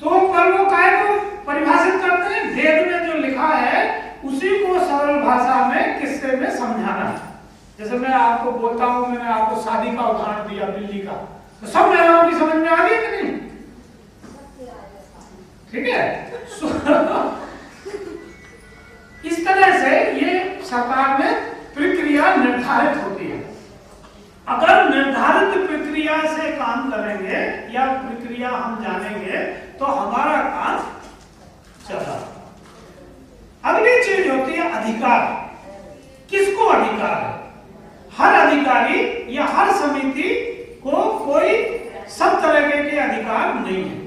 तो पर वो काय को परिभाषित करते हैं, वेद में जो लिखा है उसी को सरल भाषा में किस्से में समझाना। जैसे मैं आपको बोलता हूं, मैंने आपको शादी का उदाहरण दिया बिल्ली का, तो सब महिलाओं की समझ में आ गई कि नहीं? ठीक है। इस तरह से ये सरकार में प्रक्रिया निर्धारित होती है। अगर निर्धारित प्रक्रिया से काम करेंगे या प्रक्रिया हम जानेंगे तो हमारा काम चला। अगली चीज होती है अधिकार। किसको अधिकार है? हर अधिकारी या हर समिति को कोई सब तरह के अधिकार नहीं है।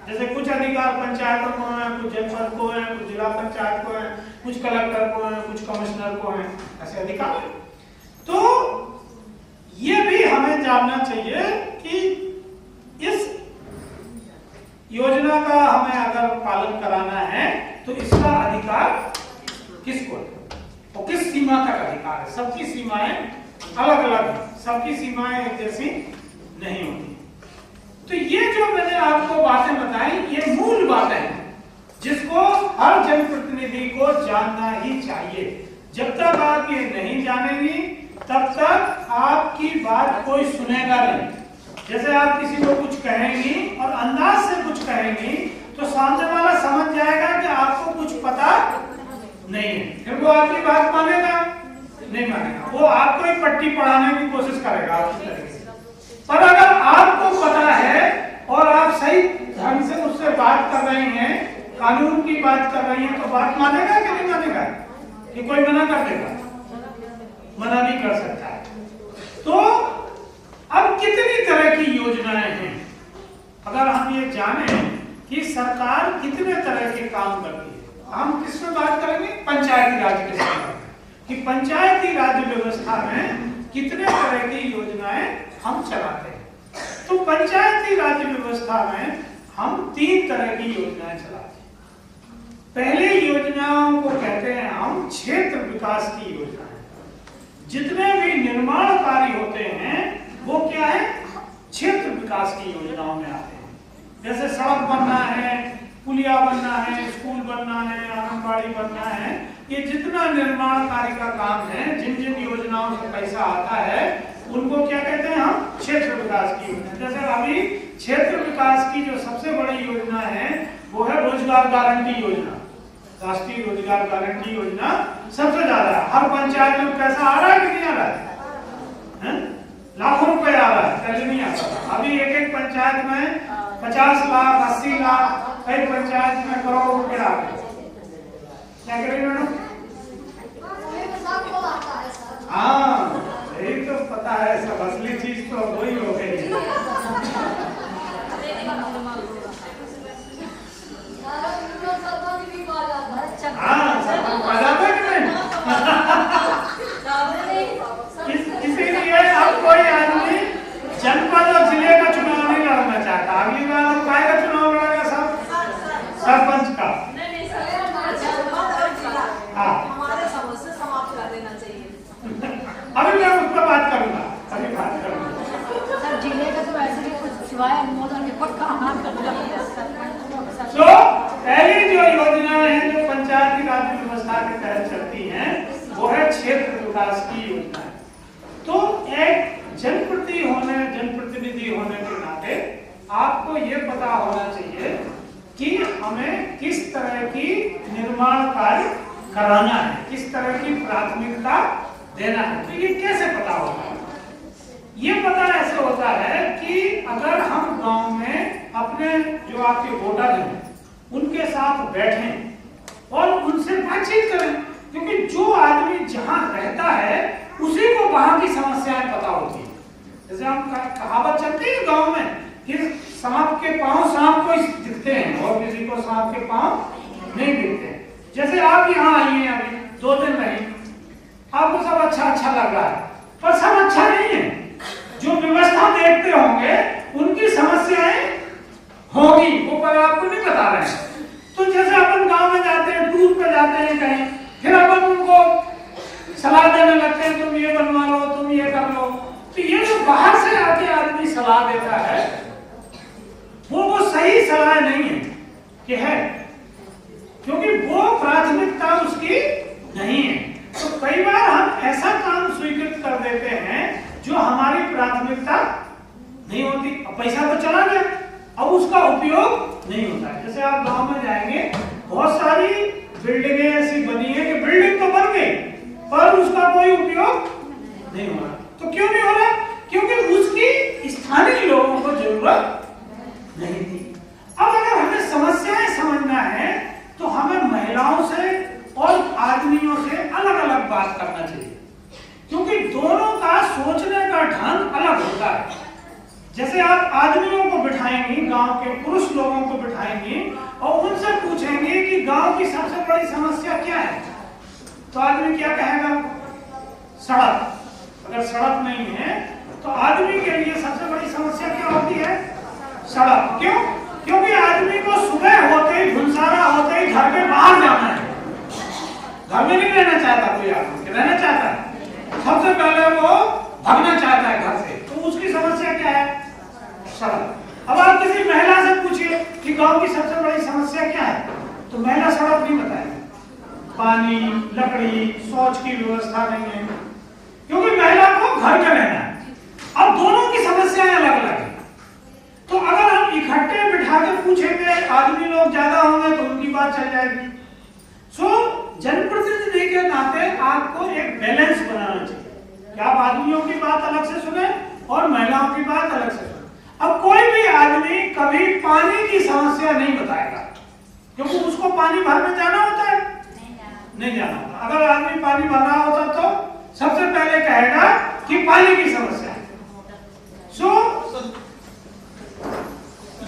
जैसे कुछ अधिकार पंचायतों को है, कुछ जनपद को है, कुछ जिला पंचायत को है, कुछ कलेक्टर को है, कुछ कमिश्नर को है, ऐसे अधिकार है। तो ये भी हमें जानना चाहिए कि इस योजना का हमें अगर पालन कराना है तो इसका अधिकार किसको है और किस सीमा तक अधिकार है। सबकी सीमाएं अलग अलग है, सबकी सीमाएं एक जैसी नहीं होती। तो ये जो मैंने आपको बातें बताई ये मूल बातें हैं जिसको हर जनप्रतिनिधि को जानना ही चाहिए। जब तक आप ये नहीं जानेंगी तब तक आपकी बात कोई सुनेगा नहीं। जैसे आप किसी को कुछ कहेंगी और अंदाज से कुछ कहेंगी तो सामने वाला समझ जाएगा कि आपको कुछ पता नहीं है, फिर वो आपकी बात मानेगा नहीं मानेगा, वो आपको एक पट्टी पढ़ाने की कोशिश करेगा आपकी तरीके से। पर अगर आपको पता है और आप सही ढंग से उससे बात कर रही हैं, कानून की बात कर रही हैं, तो बात मानेगा कि नहीं मानेगा? कि कोई मना कर देगा? मना नहीं कर सकता है। तो अब कितनी तरह की योजनाएं हैं, अगर हम ये जाने कि सरकार कितने तरह के काम करती है। हम किसमें बात करेंगे? पंचायती राज के संदर्भ में, कि पंचायती राज व्यवस्था में कितने तरह की योजनाएं हम चलाते हैं। तो पंचायती राज व्यवस्था में हम 3 तरह की योजनाएं चलाते हैं। पहले योजनाओं को कहते हैं हम क्षेत्र विकास की योजनाएं। जितने भी निर्माण कार्य होते हैं वो क्या है? क्षेत्र विकास की योजनाओं में आते हैं। जैसे सड़क बनना है, पुलिया बनना है, स्कूल बनना है, आंगनबाड़ी बनना है, ये जितना निर्माण कार्य का काम है, जिन जिन योजनाओं से पैसा आता है उनको क्या कहते हैं हम? क्षेत्र विकास की योजना। जैसे अभी क्षेत्र विकास की जो सबसे बड़ी योजना है वो है रोजगार गारंटी योजना। राष्ट्रीय रोजगार गारंटी योजना सबसे ज्यादा है। हर पंचायत में पैसा आ रहा है कि नहीं आ रहा है? लाखों रुपए आ रहा है, पहले नहीं आता था। अभी एक पंचायत में 50 लाख 80 लाख, कई पंचायत में करोड़ रुपए आ रहे। क्या करेंगे मैडम? हाँ, यही तो पता है, सब असली चीज तो वही हो गई। हाँ, सब बजाता कि नहीं? इसीलिए अब कोई आदमी जनपद और जिले का चुनाव नहीं लड़ना चाहता। अगली बार हम काय का चुनाव लड़ेगा? सब सरपंच का। हाँ, हमारे समस्या समाप्त कर देना चाहिए। अभी मैं उस पर बात करूंगा, अभी बात करूंगा। सिवाय अनुमोदन के पक्का हाँ कर दिया। तो पहली जो योजना है जो पंचायती राज व्यवस्था के तहत चलती है वो है क्षेत्र विकास की योजना। तो एक जनप्रतिनिधि होने के नाते आपको ये पता होना चाहिए कि हमें किस तरह की निर्माण कार्य कराना है, किस तरह की प्राथमिकता देना है। तो ये कैसे पता होगा? ये पता ऐसे होता है कि अगर हम गांव में अपने जो आपके वोटर हैं उनके साथ बैठें और उनसे बातचीत करें, क्योंकि जो आदमी जहां रहता है उसी को वहां की समस्याएं पता होती है। जैसे हम कहावत चलती है गांव में कि सांप के पांव सांप को दिखते हैं और किसी को सांप के पांव नहीं दिखते। जैसे आप यहाँ आई हैं, अभी 2 दिन रही, आपको सब अच्छा लग रहा है, पर सब अच्छा नहीं है। जो व्यवस्था देखते होंगे उनकी समस्याएं होगी, वो पर आपको नहीं बता रहे हैं। तो जैसे अपन गांव में जाते हैं, टूर पे जाते हैं कहीं, फिर अपन उनको सलाह देने लगते हैं, तुम ये बनवा लो, तुम ये कर लो। तो ये जो बाहर से आके आदमी सलाह देता है वो सही सलाह नहीं है कि है, क्योंकि वो प्राथमिकता उसकी नहीं है। तो कई बार हम ऐसा काम स्वीकृत कर देते हैं जो हमारी प्राथमिकता नहीं होती। अब पैसा तो चला गया, अब उसका उपयोग नहीं होता है। जैसे आप गांव में जाएंगे, बहुत सारी बिल्डिंगें ऐसी बनी है कि बिल्डिंग तो बन गई पर उसका कोई उपयोग नहीं हो रहा। तो क्यों नहीं हो रहा? क्योंकि उसकी स्थानीय लोगों को जरूरत नहीं थी। अब अगर हमें समस्याएं समझना है तो हमें महिलाओं से और आदमियों से अलग अलग बात करना चाहिए, क्योंकि दोनों का सोचने का ढंग अलग होता है। जैसे आप आदमियों को बिठाएंगी, गांव के पुरुष लोगों को बिठाएंगी और उनसे पूछेंगे कि गांव की सबसे बड़ी समस्या क्या है, तो आदमी क्या कहेगा? सड़क। अगर सड़क नहीं है तो आदमी के लिए सबसे बड़ी समस्या क्या होती है? सड़क। क्यों? क्योंकि आदमी को सुबह होते ही, धुंसारा होते ही घर के बाहर जाना है। घर में नहीं रहना चाहता कोई आदमी, रहना चाहता है, सबसे पहले वो भागना चाहता है घर से। तो उसकी समस्या क्या है? सड़क। अब आप किसी महिला से पूछिए कि गांव की सबसे बड़ी समस्या क्या है, तो महिला सड़क नहीं बताएगी। पानी, लकड़ी, शौच की व्यवस्था नहीं है, क्योंकि महिला को घर में रहना है। अब दोनों की समस्याएं अलग अलग है। तो अगर हम इकट्ठे बिठा के पूछेंगे, आदमी लोग ज्यादा होंगे तो उनकी बात चल जाएगी। जनप्रतिनिधि के नाते आपको एक बैलेंस बनाना चाहिए कि आप आदमियों की बात अलग से सुने और महिलाओं की बात अलग से सुने। अब कोई भी आदमी कभी पानी की समस्या नहीं बताएगा, क्योंकि उसको पानी भरने जाना होता है, नहीं जाना होता। अगर आदमी पानी भर रहा होता तो सबसे पहले कहेगा कि पानी की समस्या है।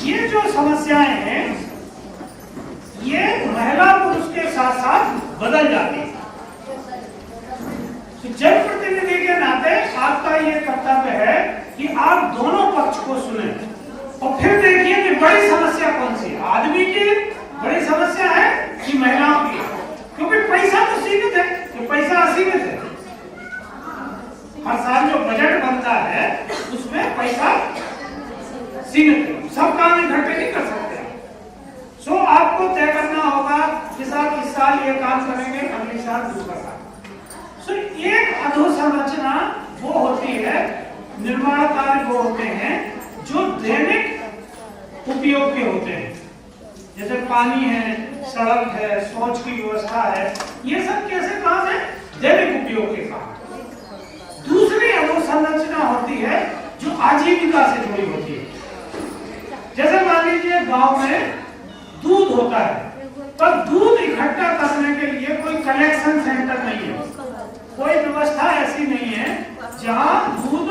ये जो समस्याएं हैं ये महिला पुरुष के साथ साथ बदल जाती है। तो जनप्रतिनिधि के नाते आपका ये कर्तव्य है कि आप दोनों पक्ष को सुने और फिर देखिए कि बड़ी समस्या कौन सी है, आदमी की बड़ी समस्या है कि महिलाओं की। क्योंकि पैसा तो सीमित है, ये पैसा असीमित है। हर साल जो बजट बनता है उसमें पैसा सीमित है, सब काम इकट्ठे नहीं कर सकते। सो आपको तय करना होगा कि साहब इस साल ये काम करेंगे, अगले साल दूसरा काम। सो एक अधोसंरचना वो होती है, निर्माण कार्य वो होते हैं जो दैनिक उपयोग के होते हैं। जैसे पानी है, सड़क है, शौच की व्यवस्था है, ये सब कैसे काम है? दैनिक उपयोग के काम। दूसरी अधोसंरचना होती है जो आजीविका से जुड़ी होती है। जैसे मान लीजिए गांव में दूध होता है, पर दूध इकट्ठा करने के लिए कोई कलेक्शन सेंटर नहीं है, कोई व्यवस्था ऐसी नहीं है जहां दूध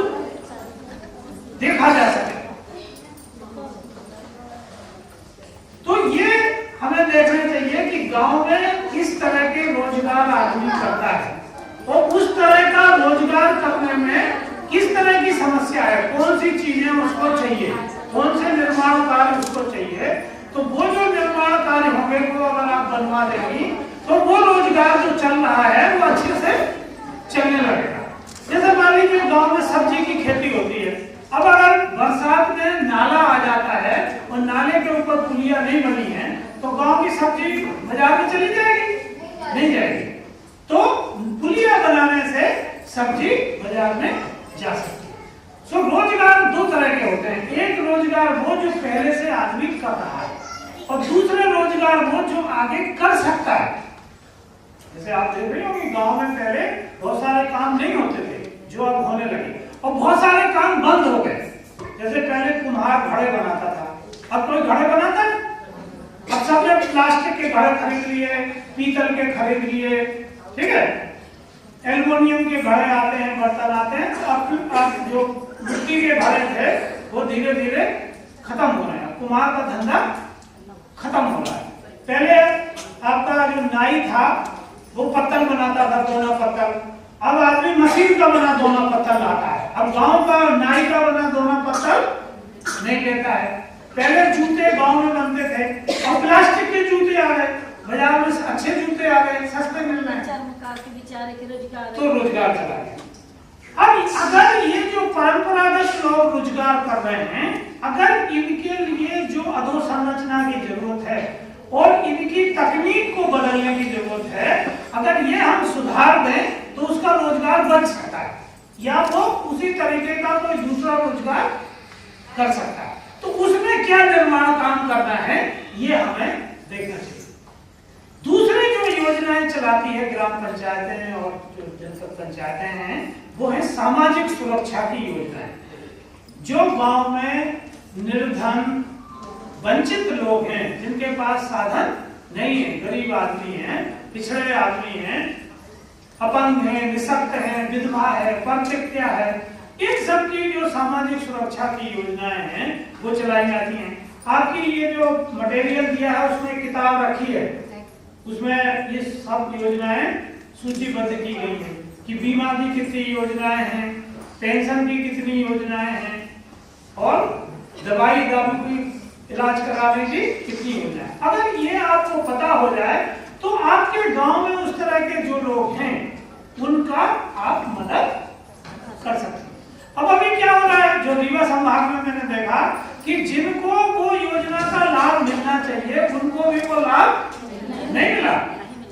देखा जा सके। तो ये हमें देखना चाहिए कि गांव में किस तरह के रोजगार आदमी करता है और उस तरह का रोजगार करने में किस तरह की समस्या है, कौन सी चीजें उसको चाहिए, कौन से निर्माण कार्य उसको चाहिए। तो वो जो निर्माण कार्य होंगे वो अगर आप बनवा देंगी तो वो रोजगार जो चल रहा है वो अच्छे से चलने लगेगा। जैसे मान लीजिए गांव में सब्जी की खेती होती है, अब अगर बरसात में नाला और नाले के ऊपर पुलिया नहीं बनी है तो गांव की सब्जी बाजार में चली जाएगी? नहीं जाएगी। तो पुलिया बनाने से सब्जी बाजार में जा सकती है। सो रोजगार दो तरह के होते हैं, एक रोजगार वो जो पहले से आदमी कर रहा है और दूसरे रोजगार वो जो आगे कर सकता है। जैसे आप देख रहे हो कि गांव में पहले बहुत सारे काम नहीं होते थे जो अब होने लगे और बहुत सारे काम बंद हो गए। जैसे पहले कुम्हार घड़े बनाता था, अब कोई घड़े बनाता है? अब सबने प्लास्टिक के घड़े खरीद लिए, पीतल के खरीद लिए, ठीक है, एल्युमिनियम के घड़े आते हैं, बर्तन आते हैं। अब जो मिट्टी के घड़े थे वो धीरे धीरे खत्म हो रहे हैं, कुम्हार का धंधा खत्म हो रहा है। पहले आपका जो नाई था वो पत्तल बनाता था, दोना पत्तल। अब आदमी मशीन का बना दोना पत्तल लाता है। अब गांव का नाई का बना दोना पत्तल नहीं लेता है। पहले जूते गांव में बनते थे और प्लास्टिक के जूते आ गए, बाजार में अच्छे जूते आ गए, सस्ते मिल रहे हैं, तो रोजगार चला गया। अब अगर ये जो परंपरागत लोग रोजगार कर रहे हैं, अगर इनके लिए जो अधोसंरचना की जरूरत है और इनकी तकनीक को बदलने की जरूरत है, अगर ये हम सुधार दें तो उसका रोजगार बच सकता है या वो उसी तरीके का कोई दूसरा रोजगार कर सकता है। तो उसमें क्या निर्माण काम करना है ये हमें देखना चाहिए। दूसरी जो योजनाएं चलाती है ग्राम पंचायतें और जो जनपद पंचायतें हैं वो है सामाजिक सुरक्षा की योजनाएं। जो गांव में निर्धन वंचित लोग हैं, जिनके पास साधन नहीं है, गरीब आदमी हैं, पिछड़े आदमी हैं, अपंग है, निशक्त है, विधवा है, परित्यक्ता है, इन सब की जो सामाजिक सुरक्षा की योजनाएं हैं वो चलाई जाती हैं। आपकी ये जो मटेरियल दिया है उसमें किताब रखी है, उसमें ये सब योजनाएं सूचीबद्ध की गई है कि बीमा की कितनी योजनाएं हैं, पेंशन की कितनी योजनाएं हैं और दवाई दारू की इलाज कराने की कितनी योजनाएं। अगर ये आपको पता हो जाए तो आपके गांव में उस तरह के जो लोग हैं उनका आप मदद कर सकते हैं। अब अभी क्या हो रहा है, जो रीवा संभाग में मैंने देखा कि जिनको वो योजना का लाभ मिलना चाहिए उनको भी वो लाभ नहीं मिला।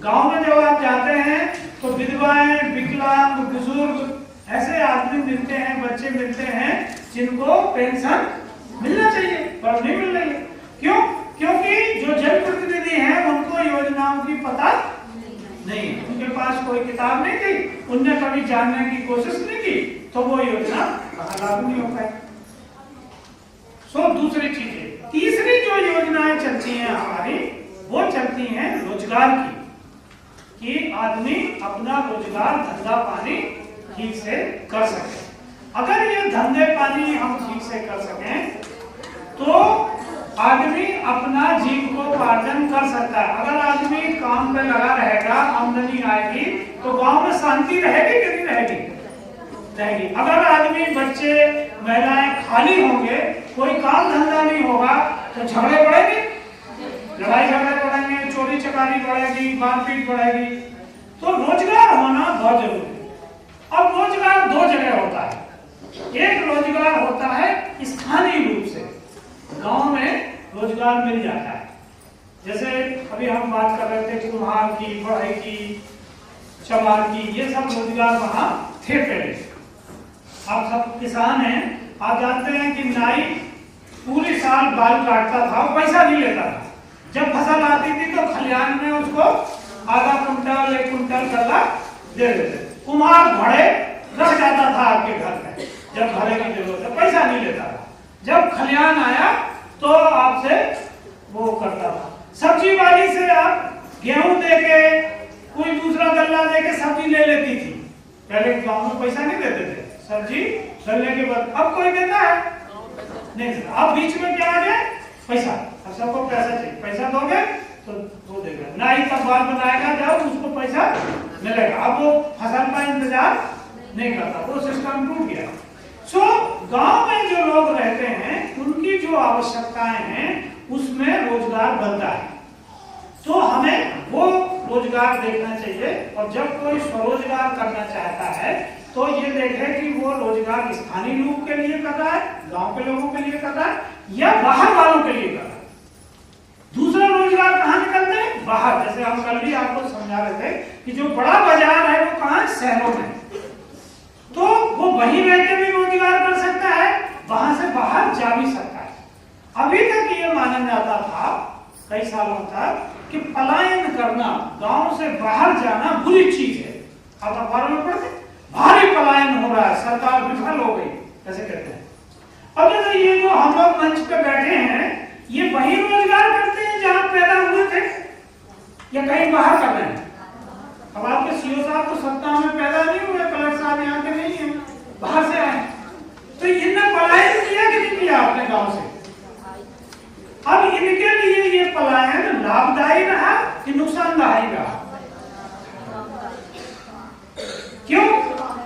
गांव में जब आप जाते हैं तो विधवाएं, विकलांग, बुजुर्ग ऐसे आदमी मिलते हैं, बच्चे मिलते हैं जिनको पेंशन मिलना चाहिए पर नहीं मिल रही है। क्यों? क्योंकि जो जनप्रतिनिधि हैं उनको योजनाओं की पता नहीं, उनके पास कोई किताब नहीं थी, उनने कभी जानने की कोशिश नहीं की, तो वो योजना लागू नहीं हो पाई। सो दूसरी चीजें, तीसरी जो योजनाएं चलती हैं हमारी वो चलती हैं रोजगार की, कि आदमी अपना रोजगार धंधा पानी ठीक से कर सके। अगर ये धंधे पानी हम ठीक से कर सकें तो आदमी अपना जीविकोपार्जन कर सकता है। अगर आदमी काम पे लगा रहेगा, आमदनी आएगी तो गांव में शांति रहेगी कि नहीं रहेगी? रहेगी। अगर आदमी, बच्चे, महिलाएं खाली होंगे, कोई काम धंधा नहीं होगा तो झगड़े बढ़ेंगे, लड़ाई झगड़े बढ़ेंगे, चोरी चकारी बढ़ेगी, मारपीट बढ़ेगी। तो रोजगार होना बहुत जरूरी है। अब रोजगार दो जगह होता है, एक रोजगार होता है स्थानीय रूप से, गांव में रोजगार मिल जाता है। जैसे अभी हम बात कर रहे थे कुम्हार की, बढ़ई की, चमार की, ये सब रोजगार वहां थे पहले। आप सब किसान हैं, आप जानते हैं कि नाई पूरी साल बाल काटता था, पैसा नहीं लेता था। जब फसल आती थी तो खलिहान में उसको आधा कुंटल 1 कुंटल गल्ला दे देते। कुम्हार घड़े रख जाता था आपके घर में, जब घड़े की जरूरत है, पैसा नहीं लेता था। जब खलिहान आया तो आपसे वो करता था। सब्जी वाली से आप गेहूं देके, कोई दूसरा गल्ला देके सब्जी ले लेती थी। पहले गांव में पैसा नहीं देते थे, सब्जी गल्ले के बाद। अब कोई देता है? नहीं देता। अब बीच में क्या आ गया? पैसा। अब सबको पैसा चाहिए, पैसा दोगे तो वो देगा। नाई तब बाल बनाएगा जब उसको पैसा मिलेगा। अब वो फसल का इंतजार नहीं करता, वो सिस्टम टूट गया। सो गांव में जो लोग रहते हैं उनकी जो आवश्यकताएं हैं उसमें रोजगार बनता है, तो हमें वो रोजगार देखना चाहिए। और जब कोई स्वरोजगार करना चाहता है तो ये देखे कि वो रोजगार स्थानीय लोग के लिए कर रहा है, गांव के लोगों के लिए कर रहा है, या बाहर वालों के लिए कर रहा है। दूसरा रोजगार कहाँ निकलते हैं? बाहर। जैसे हम कल भी आपको समझा रहे थे कि जो बड़ा बाजार है वो कहाँ है? शहरों में। तो वो वहीं रहकर भी रोजगार कर सकता है, वहां से बाहर जा भी सकता है। अभी तक ये माना जाता था कई सालों तक कि पलायन करना, गांव से बाहर जाना बुरी चीज है। आप अखबारों में पढ़ते भारी पलायन हो रहा है, सरकार विफल हो गई, ऐसे कहते हैं। अब जैसे ये जो हम लोग मंच पे बैठे हैं, ये वही रोजगार करते हैं जहां पैदा हुए थे या कहीं बाहर कर रहे हैं? अब आपके सीओ साहब तो सत्ता में पैदा नहीं हुए, कलेक्टर साहब यहाँ के नहीं है, बाहर से आए। तो इनने पलायन किया कि नहीं किया अपने गांव से? अब इनके लिए ये पलायन लाभदायी रहा कि नुकसानदायी रहा? क्यों?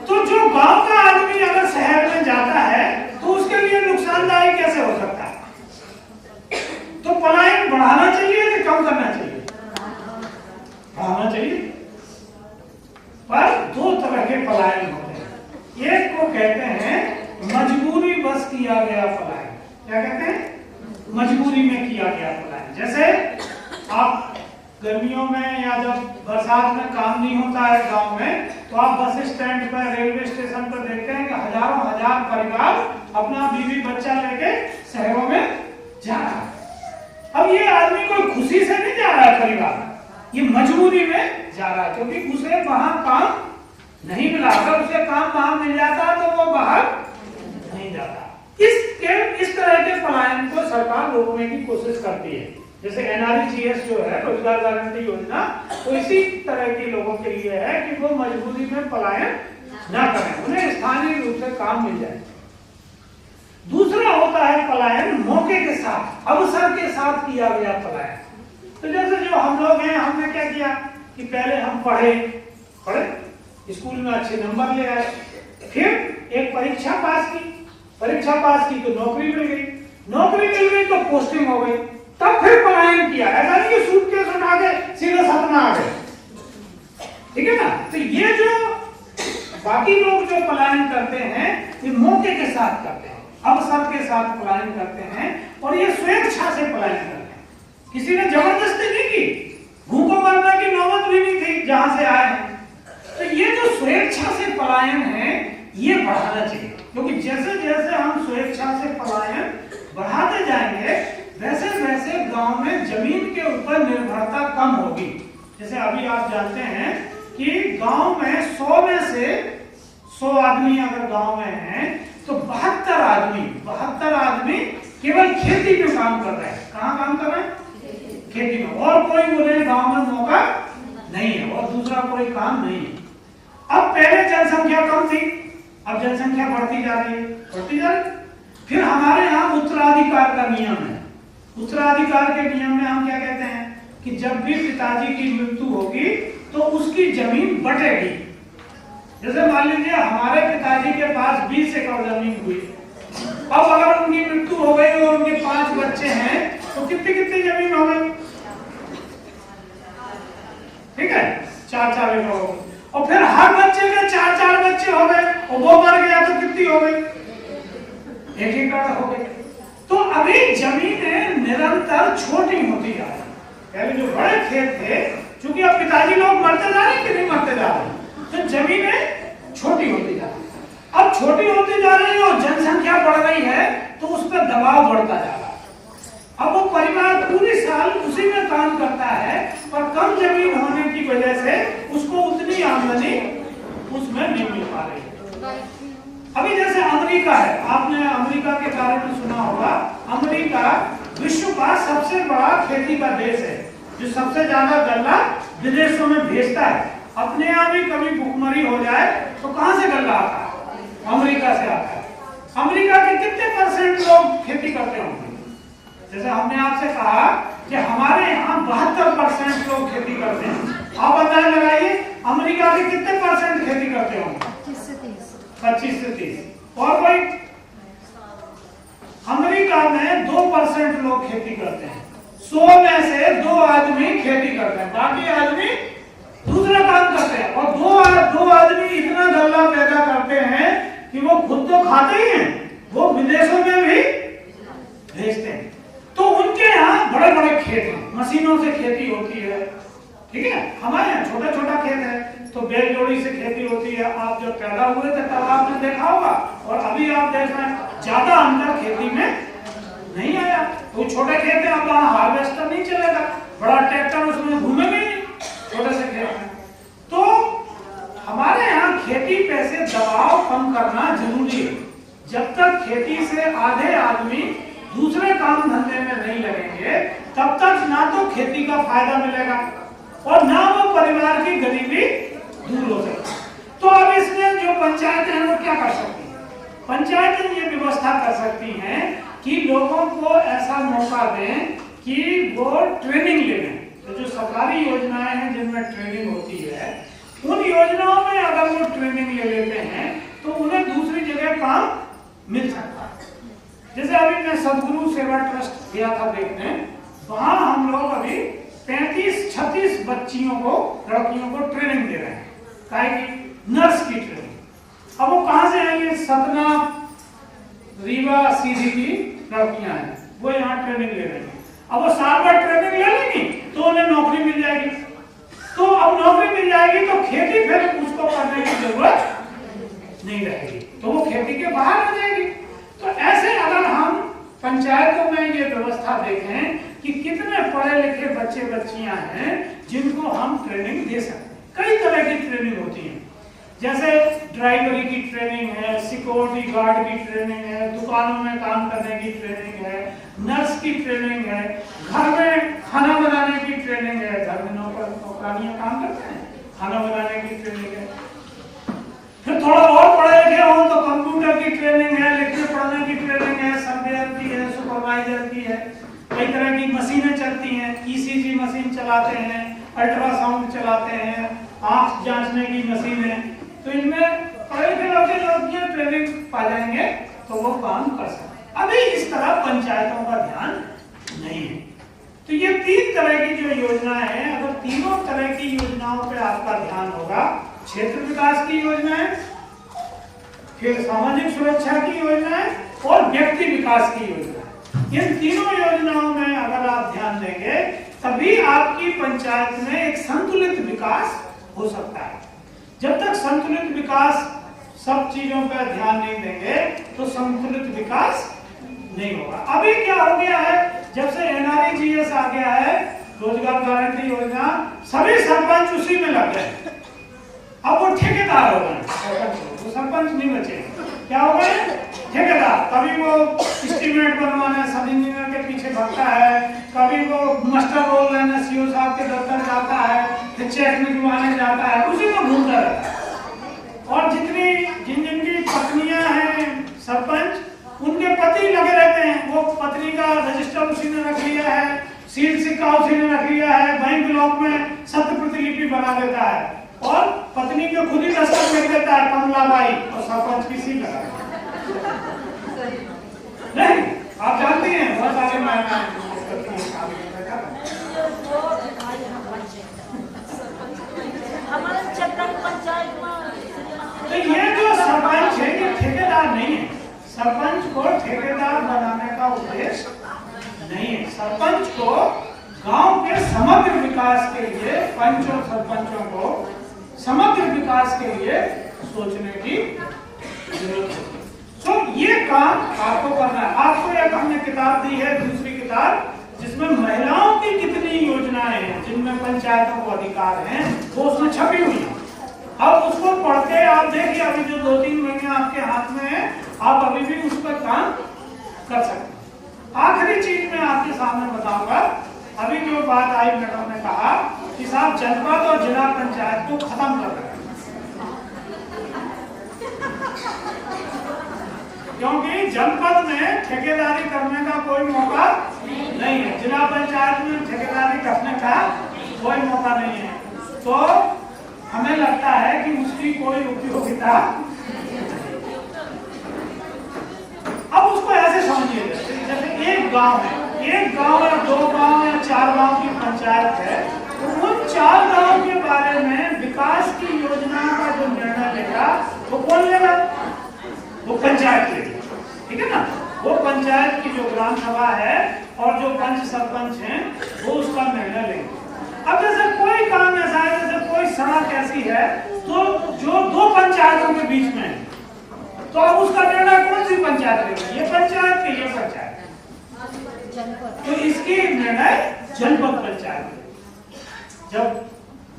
तो जो गांव का आदमी अगर शहर में जाता है तो उसके लिए नुकसानदायी कैसे हो सकता है? तो पलायन बढ़ाना चाहिए कि कम करना चाहिए? बढ़ाना चाहिए। पर दो तरह के पलायन होते हैं। एक को कहते हैं मजबूरी बस किया गया पलायन। क्या कहते हैं? मजबूरी में किया गया पलायन। जैसे आप गर्मियों में या जब बरसात में काम नहीं होता है गांव में, तो आप बस स्टैंड पर, रेलवे स्टेशन पर देखते हैं कि हजारों हजार परिवार अपना बीवी बच्चा लेके शहरों में जा रहा है। अब ये आदमी कोई खुशी से नहीं जा रहा है परिवार, ये मजबूरी में जा रहा है, क्योंकि उसे वहां काम नहीं मिला। अगर उसे काम वहां मिल जाता तो वो बाहर नहीं जाता। इस तरह के पलायन को सरकार रोकने की कोशिश करती है। जैसे NREGS जो है, रोजगार गारंटी योजना, तो इसी तरह के लोगों के लिए है कि वो मजबूरी में पलायन ना करें, उन्हें स्थानीय रूप से काम मिल जाए। दूसरा होता है पलायन मौके के साथ, अवसर के साथ किया गया पलायन। तो जैसे जो हम लोग हैं, हमने क्या किया कि पहले हम पढ़े, स्कूल में अच्छे नंबर ले आए, फिर एक परीक्षा पास की तो नौकरी मिल गई तो पोस्टिंग हो गई, तब फिर पलायन किया। ऐसा नहीं कि सूटकेस उठा के सीधे सतना आ गए, ठीक है ना? तो ये जो बाकी लोग जो पलायन करते हैं, ये मौके के साथ करते हैं, अवसर के साथ पलायन करते हैं, और ये स्वेच्छा से पलायन करते हैं। किसी ने जबरदस्ती नहीं की, भूखों मरने की नौबत भी नहीं थी जहां से आए हैं। तो ये जो स्वेच्छा से पलायन है, ये बढ़ाना चाहिए, क्योंकि जैसे जैसे हम स्वेच्छा से पलायन बढ़ाते जाएंगे, वैसे वैसे गांव में जमीन के ऊपर निर्भरता कम होगी। जैसे अभी आप जानते हैं कि गांव में 100 में से 100 आदमी अगर गांव में हैं, तो 72 आदमी केवल खेती में काम कर रहे हैं। कहाँ काम कर रहे हैं? खेती में। और कोई उन्हें गांव में मौका नहीं है, और दूसरा कोई काम नहीं है। अब पहले जनसंख्या कम थी, अब जनसंख्या बढ़ती जा रही है। फिर हमारे यहाँ उत्तराधिकार का नियम है। उत्तराधिकार के नियम में हम क्या कहते हैं कि जब भी पिताजी की मृत्यु होगी तो उसकी जमीन बटेगी। जैसे मान लीजिए हमारे पिताजी के पास 20 एकड़ जमीन हुई, अब अगर उनकी मृत्यु हो गई और उनके 5 बच्चे हैं, तो कितनी जमीन हो गई? ठीक है, 4 एकड़ हो गई। और फिर हर बच्चे के 4 बच्चे हो गए, और वो मर गया तो कितनी हो गई? 1 एकड़ हो गई। तो अभी जमीनें निरंतर छोटी होती जा रही। पहले जो बड़े खेत थे, क्योंकि अब पिताजी लोग मरते जा रहे हैं कि नहीं मरते जा रहे, तो जमीनें छोटी होती जा रही। अब छोटी होती जा रही है और जनसंख्या बढ़ रही है, तो उस पर दबाव बढ़ता जा रहा है। अब वो परिवार पूरी साल उसी में काम करता है, पर कम जमीन होने की वजह से उसको उतनी आमदनी उसमें नहीं मिल पा रही है। अभी जैसे अमेरिका है, आपने अमेरिका के बारे में सुना होगा। अमेरिका विश्व का सबसे बड़ा खेती का देश है, जो सबसे ज्यादा गल्ला विदेशों में भेजता है। अपने यहाँ भी कभी भुखमरी हो जाए तो कहां से गल्ला आता है? अमेरिका से आता है। अमेरिका के कितने % लोग खेती करते होंगे? जैसे हमने आपसे कहा कि हमारे यहाँ 72% लोग खेती करते हैं। आप अंदाजा लगाइए अमेरिका के कितने % खेती करते होंगे? 25 से 30। और कोई? अमेरिका में 2% लोग खेती करते हैं। 100 में से 2 आदमी खेती करते हैं, बाकी आदमी दूसरा काम करते हैं। और दो आदमी इतना गल्ला पैदा करते हैं कि वो खुद तो खाते ही हैं, वो विदेशों में भी भेजते हैं। तो उनके यहाँ बड़े बड़े खेत हैं, मशीनों से खेती होती है, ठीक है। हमारे यहाँ छोटा छोटा खेत है, तो बैलजोड़ी से खेती होती है। आप जब पैदा हुए थे तब आपने देखा होगा, और अभी आप देख रहे हैं, ज्यादा अंतर खेती में नहीं आया। तो छोटे खेत है, अब वहाँ हार्वेस्टर नहीं चलेगा, बड़ा ट्रैक्टर उसमें घूमेगा ही नहीं छोटे से खेत में। तो हमारे यहाँ खेती पे से दबाव कम करना जरूरी है। जब तक खेती से आधे आदमी दूसरे काम धंधे में नहीं लगेंगे, तब तक ना तो खेती का फायदा मिलेगा और ना वो परिवार की गरीबी दूर हो सकेगी। तो अब इसमें जो पंचायतें हैं वो क्या कर सकती हैं? पंचायतें ये व्यवस्था कर सकती हैं कि लोगों को ऐसा मौका दें कि वो ट्रेनिंग ले लें। तो जो सरकारी योजनाएं हैं जिनमें ट्रेनिंग होती है, उन योजनाओं में अगर वो ट्रेनिंग ले लेते हैं तो उन्हें दूसरी जगह काम मिल सकता है। जैसे अभी मैं सदगुरु सेवा ट्रस्ट गया था देखने, वहां हम लोग अभी 35-36 बच्चियों को, लड़कियों को ट्रेनिंग दे रहे हैं, काहे की नर्स की ट्रेनिंग। अब वो कहां से आएंगे? सतना, रीवा, सीधी की लड़कियां हैं, वो यहाँ ट्रेनिंग ले रही हैं। अब वो साल भर ट्रेनिंग ले लेंगी तो उन्हें नौकरी मिल जाएगी। तो अब नौकरी मिल जाएगी तो खेती फिर उसको करने की जरूरत नहीं रहेगी, तो वो खेती के बाहर आ जाएगी। तो ऐसे अगर हम पंचायतों में ये व्यवस्था देखें कि कितने पढ़े लिखे बच्चे बच्चियां हैं जिनको हम ट्रेनिंग दे सकते हैं। कई तरह की ट्रेनिंग होती है, जैसे ड्राइवरी की ट्रेनिंग है, सिक्योरिटी गार्ड की ट्रेनिंग है, दुकानों में काम करने की ट्रेनिंग है, नर्स की ट्रेनिंग है, घर में खाना बनाने की ट्रेनिंग है, घर में नौकरानियां काम करते हैं, खाना बनाने की ट्रेनिंग है। फिर थोड़ा और पढ़े लिखे हो तो कंप्यूटर की ट्रेनिंग है, लिखने पढ़ने की ट्रेनिंग है, सर्वेयर की है, सुपरवाइजर की है। कई तरह की मशीनें चलती हैं, ईसीजी मशीन चलाते हैं, अल्ट्रासाउंड चलाते हैं, आंख जांचने की मशीन है। तो इनमें पढ़े लिखे लड़कियां ट्रेनिंग पा जाएंगे तो वो काम कर सकते। अभी इस तरह पंचायतों का ध्यान नहीं है। तो ये 3 तरह की जो योजनाएं हैं, अगर तीनों तरह की योजनाओं पे आपका ध्यान होगा, क्षेत्र विकास की योजनाएं, फिर सामाजिक सुरक्षा की योजनाएं और व्यक्ति विकास की योजनाएं, इन तीनों योजनाओं में अगर आप ध्यान देंगे तभी आपकी पंचायत में एक संतुलित विकास हो सकता है। जब तक संतुलित विकास, सब चीजों पर ध्यान नहीं देंगे तो संतुलित विकास नहीं होगा। अभी क्या हो गया है, जब से NREGS आ गया है, रोजगार गारंटी योजना, सभी सरपंच उसी में लग गए। अब वो ठेकेदार हो गए, वो सरपंच नहीं बचे। क्या हो गए? ठेकेदार। कभी वो एस्टीमेट बनवाने सब इंजीनियर के पीछे भागता है, कभी वो मास्टर रोल लेने सीओ साहब के दफ्तर जाता है, फिर चेक निकलवाने जाता है, उसी में घूमता रहता है। और जिनकी पत्नियां हैं सरपंच, उनके पति लगे रहते हैं, वो पत्नी का रजिस्टर उसी ने रख लिया है, सील सिक्का उसी ने रख लिया है, बैंक ब्लॉक में सत्य प्रतिलिपि बना देता है और पत्नी के खुद ही दस्तखत लिख देता है कमलाबाई, और सरपंच की सील लगा नहीं। आप जानते हैं बहुत सारे महिलाएं तो ये जो सरपंच है ये ठेकेदार नहीं है। सरपंच को ठेकेदार बनाने का उद्देश्य नहीं है। सरपंच को गांव के समग्र विकास के लिए, पंच और सरपंचों को समग्र विकास के लिए सोचने की जरूरत है। तो ये काम आपको करना है। आपको एक हमने किताब दी है, दूसरी किताब, जिसमें महिलाओं की कितनी योजनाएं हैं जिनमें पंचायतों को अधिकार हैं, वो उसमें छपी हुई है। अब उसको पढ़ते आप देखिए, अभी जो 2-3 महीने आपके हाथ में है, आप अभी भी उस पर काम कर सकते हैं। आखिरी चीज मैं आपके सामने बताऊंगा, अभी जो बात आई मैडम ने कहा कि साहब जनपद और जिला पंचायत को खत्म कर रहे हैं, क्योंकि जनपद में ठेकेदारी करने का कोई मौका नहीं है, जिला पंचायत में ठेकेदारी करने का कोई मौका नहीं है। तो हमें लगता है कि उसकी कोई उपयोगिता। अब उसको ऐसे समझिए, जैसे एक गांव है, एक गांव या 2 गांव या 4 गांव की पंचायत है, तो उन 4 गांव के बारे में विकास की योजना का जो निर्णय लेगा वो कौन लेगा? वो पंचायत लेगी, ठीक है ना। वो पंचायत पंचायत की जो ग्राम सभा है और जो पंच सरपंच हैं वो उसका निर्णय लेंगे। अब जैसे कोई काम ऐसा है, जैसे कोई सड़क ऐसी है तो जो दो पंचायतों के बीच में है, तो अब उसका निर्णय कौन सी पंचायत लेगी, ये पंचायत की ये पंचायत, तो इसकी निर्णय जनपद पंचायत लेगी। जब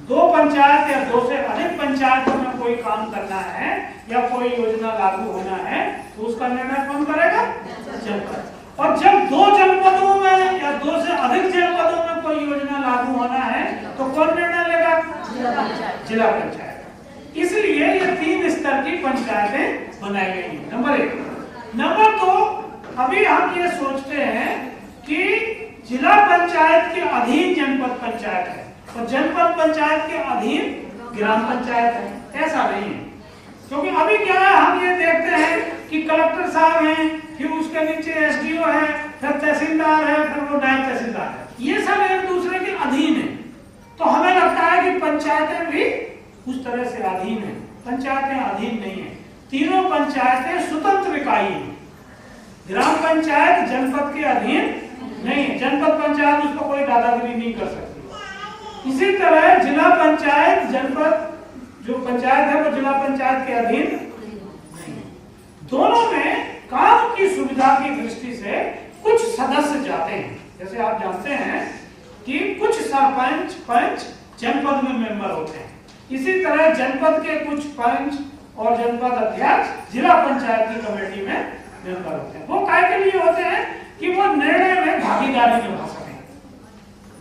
दो पंचायत या दो से अधिक पंचायतों में कोई काम करना है या कोई योजना लागू होना है तो उसका निर्णय कौन करेगा, जनपद। और जब दो जनपदों में या दो से अधिक जनपदों में कोई योजना लागू होना है तो कौन निर्णय लेगा, जिला पंचायत। इसलिए ये 3 स्तर की पंचायतें बनाई गई हैं। नंबर 1। नंबर 2, अभी हम ये सोचते हैं कि जिला पंचायत के अधीन जनपद पंचायत है और जनपद पंचायत के अधीन ग्राम पंचायत है, ऐसा नहीं है। क्योंकि अभी क्या है, हम ये देखते हैं कि कलेक्टर साहब हैं, फिर उसके नीचे एसडीओ है, फिर तहसीलदार है, फिर वो नायब तहसीलदार है, ये सब एक दूसरे के अधीन है। तो हमें लगता है कि पंचायतें भी उस तरह से अधीन है। पंचायतें अधीन नहीं है, तीनों पंचायतें स्वतंत्र इकाई है। ग्राम पंचायत जनपद के अधीन नहीं है, जनपद पंचायत उसको कोई दादागिरी नहीं कर सकती। इसी तरह जिला पंचायत, जनपद जो पंचायत है वो जिला पंचायत के अधीन नहीं है। दोनों में काम की सुविधा की दृष्टि से कुछ सदस्य जाते हैं। जैसे आप जानते हैं कि कुछ सरपंच पंच जनपद में मेंबर होते हैं, इसी तरह जनपद के कुछ पंच और जनपद अध्यक्ष जिला पंचायत की कमेटी में मेंबर होते हैं। वो काय के लिए होते हैं कि वो निर्णय में भागीदारी निभा सकें,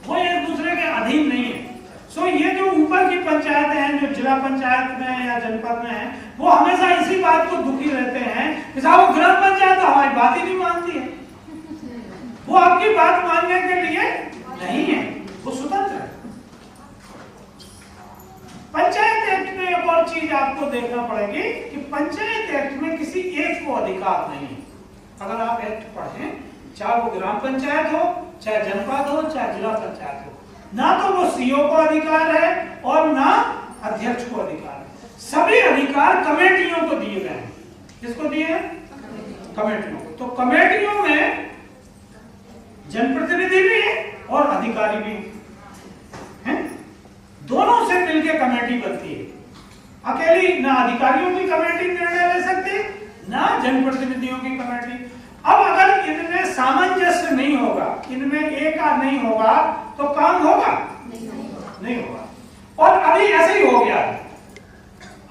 वो एक दूसरे के अधीन नहीं है। सो ये जो ऊपर की पंचायतें हैं, जो जिला पंचायत में या जनपद में है, वो हमेशा इसी बात को दुखी रहते हैं कि साहब वो ग्राम पंचायत तो हमारी बात ही नहीं मानती है, वो आपकी बात मानने के लिए नहीं है, वो स्वतंत्र है। पंचायत एक्ट में एक और चीज आपको देखना पड़ेगी कि पंचायत एक्ट में किसी एक को अधिकार नहीं है। अगर आप एक्ट पढ़ें, चाहे वो ग्राम पंचायत हो, चाहे जनपद हो, चाहे जिला पंचायत हो, ना तो वो सीओ को अधिकार है और ना अध्यक्ष को अधिकार है। सभी अधिकार कमेटियों को दिए गए हैं। किसको दिए हैं? कमेटियों को। तो कमेटियों में जनप्रतिनिधि भी है और अधिकारी भी हैं, दोनों से मिलकर कमेटी बनती है। अकेली ना अधिकारियों की कमेटी निर्णय ले सकती, ना जनप्रतिनिधियों की कमेटी। अब अगर इनमें सामंजस्य नहीं होगा, इनमें एका नहीं होगा, तो काम होगा नहीं होगा। और अभी ऐसे ही हो गया है।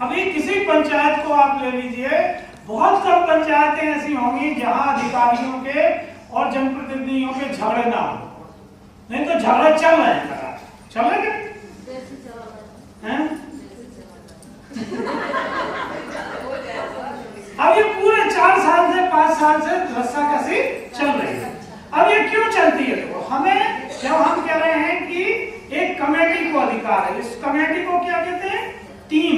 अभी किसी पंचायत को आप ले लीजिए, बहुत कम पंचायतें ऐसी होंगी जहां अधिकारियों के और जनप्रतिनिधियों के झगड़े ना हो, नहीं तो झगड़े चल रहे हैं। चल रहे हैं? अब ये पूरे 4 साल से 5 साल से रस्साकसी चल रही है। अब ये क्यों चलती है? तो हमें, जब हम कह रहे हैं कि एक कमेटी को अधिकार है, इस कमेटी को क्या कहते हैं? टीम।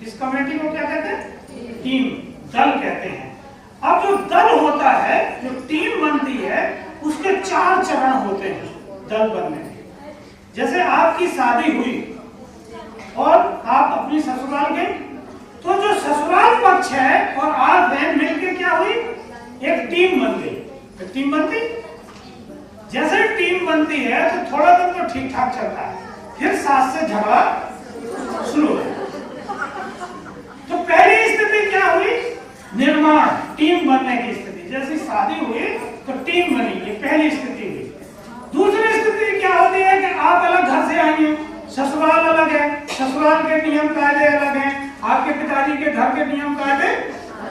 इस कमेटी को क्या कहते हैं? टीम, दल कहते हैं। अब जो दल होता है, जो टीम बनती है, उसके 4 चरण होते हैं दल बनने के। जैसे आपकी शादी हुई और आप अपनी ससुराल गए, तो जो ससुराल पक्ष है और आप बहन मिलकर क्या हुई? एक टीम बन गई। एक टीम बनती, जैसे टीम बनती है तो थोड़ा दिन तो ठीक ठाक चलता है, फिर सास से झगड़ा शुरू हो। तो पहली स्थिति क्या हुई? निर्माण, टीम बनने की स्थिति। जैसी शादी हुई तो टीम बनी, ये पहली स्थिति हुई। दूसरी स्थिति क्या होती है कि आप अलग घर से आई हैं, ससुराल अलग है, ससुराल के नियम कायदे अलग हैं, आपके पिताजी के घर के नियम कायदे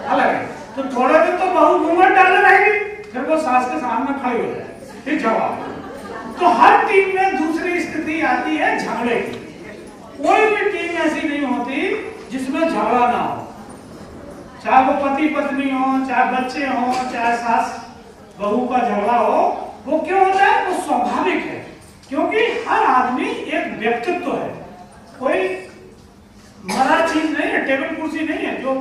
अलग है। तो थोड़े दिन तो बहू घूंघट डाले रहेगी, फिर वो सास के सामने खड़ी हो जाए, फिर जवाब। तो हर टीम में दूसरी स्थिति आती है झगड़े की। कोई भी टीम ऐसी नहीं होती जिसमें झगड़ा ना हो, चाहे वो पति पत्नी हो, चाहे बच्चे हो, चाहे सास बहू का झगड़ा हो। वो क्यों होता है? वो स्वाभाविक है, क्योंकि हर आदमी एक व्यक्तित्व है, कोई मरा चीज नहीं है, टेबल कुर्सी नहीं है। जो